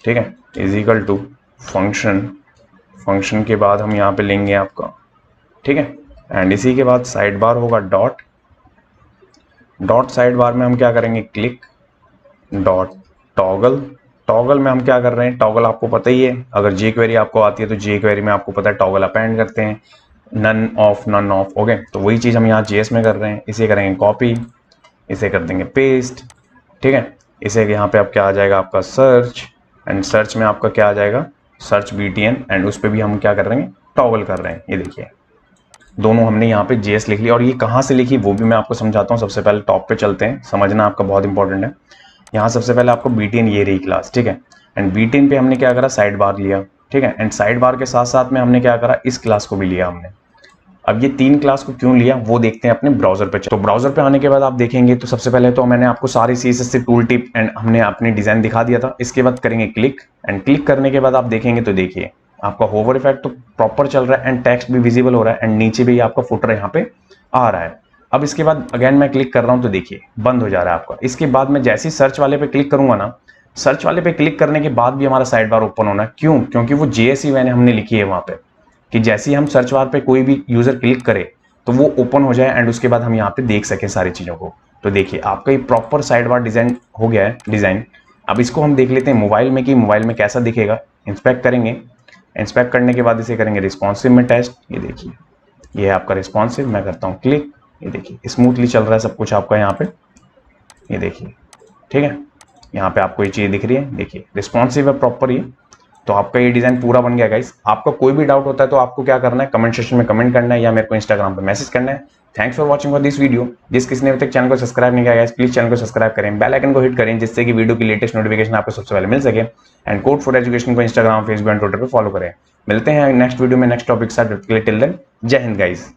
ठीक है, इजिकल टू फंक्शन के बाद हम यहाँ पे लेंगे आपका, ठीक है। एंड इसी के बाद साइड बार होगा डॉट साइड बार में हम क्या करेंगे, क्लिक डॉट टॉगल में हम क्या कर रहे हैं, टॉगल आपको पता ही है, अगर jQuery आपको आती है तो jQuery में आपको पता है टॉगल अपेंड करते हैं। None of. ओके, तो वही चीज़ हम यहाँ जेएस में कर रहे हैं। इसे करेंगे कॉपी, इसे कर देंगे पेस्ट, ठीक है। इसे यहाँ पे अब क्या आ जाएगा आपका सर्च, एंड सर्च में आपका क्या आ जाएगा सर्च BTN, एंड उस पर भी हम क्या कर रहे हैं टॉगल कर रहे हैं। ये देखिए दोनों हमने यहाँ पे जेएस लिख लिया। और ये कहाँ से लिखी वो भी मैं आपको समझाता हूँ। सबसे पहले टॉप पे चलते हैं, समझना आपका बहुत इंपॉर्टेंट है। यहाँ सबसे पहले आपको BTN ये रही क्लास, ठीक है। एंड BTN पे हमने क्या करा साइड बार लिया, ठीक है। एंड साइड बार के साथ साथ में हमने क्या करा इस क्लास को भी लिया हमने। अब ये 3 क्लास को क्यों लिया वो देखते हैं अपने ब्राउजर पे। तो ब्राउजर पे आने के बाद आप देखेंगे तो सबसे पहले तो मैंने आपको सारी CSS से टूल टिप एंड हमने अपनी डिजाइन दिखा दिया था। इसके बाद करेंगे क्लिक, एंड क्लिक करने के बाद आप देखेंगे तो देखिए आपका होवर इफेक्ट तो प्रॉपर चल रहा है, एंड टेक्स्ट भी विजिबल हो रहा है, एंड नीचे भी आपका फुटर यहाँ पे आ रहा है। अब इसके बाद अगेन मैं क्लिक कर रहा हूँ तो देखिए बंद हो जा रहा है आपका। इसके बाद मैं जैसे ही सर्च वाले पे क्लिक करूंगा ना, सर्च वाले पे क्लिक करने के बाद भी हमारा साइड बार ओपन होना है। क्यों? क्योंकि वो JS मैंने हमने लिखी है वहां पे कि जैसे ही हम सर्च बार पे कोई भी यूजर क्लिक करे तो वो ओपन हो जाए, एंड उसके बाद हम यहाँ पे देख सकें सारी चीजों को। तो देखिए आपका ये प्रॉपर साइड बार डिजाइन हो गया है डिजाइन। अब इसको हम देख लेते हैं मोबाइल में कि मोबाइल में कैसा दिखेगा। इंस्पेक्ट करेंगे, इंस्पेक्ट करने के बाद इसे करेंगे रिस्पॉन्सिव में टेस्ट। ये देखिए ये है आपका रिस्पॉन्सिव। मैं करता हूँ क्लिक, ये देखिए स्मूथली चल रहा है सब कुछ आपका यहाँ पे, ये देखिए ठीक है। यहाँ पे आपको ये चीज दिख रही है, देखिए रिस्पॉन्सिव है प्रॉपर ये। तो आपका ये डिजाइन पूरा बन गया गाइस। आपका कोई भी डाउट होता है तो आपको क्या करना है कमेंट सेक्शन में कमेंट करना है या मेरे को इंस्टाग्राम पे मैसेज करना है। Thanks for watching for this video. जिस किसी ने अभी तक चैनल को सब्सक्राइब नहीं किया गाइस प्लीज चैनल को सब्सक्राइब करें, बेल आइकन को हिट करें जिससे कि वीडियो की लेटेस्ट नोटिफिकेशन आपको सबसे पहले मिल सके। एंड कोड फॉर एजुकेशन को इंस्टाग्राम, फेसबुक एंड ट्विटर पर फॉलो करें। मिलते हैं नेक्स्ट वीडियो में नेक्स्ट टॉपिक के साथ। टिल देन जय हिंद गाइस।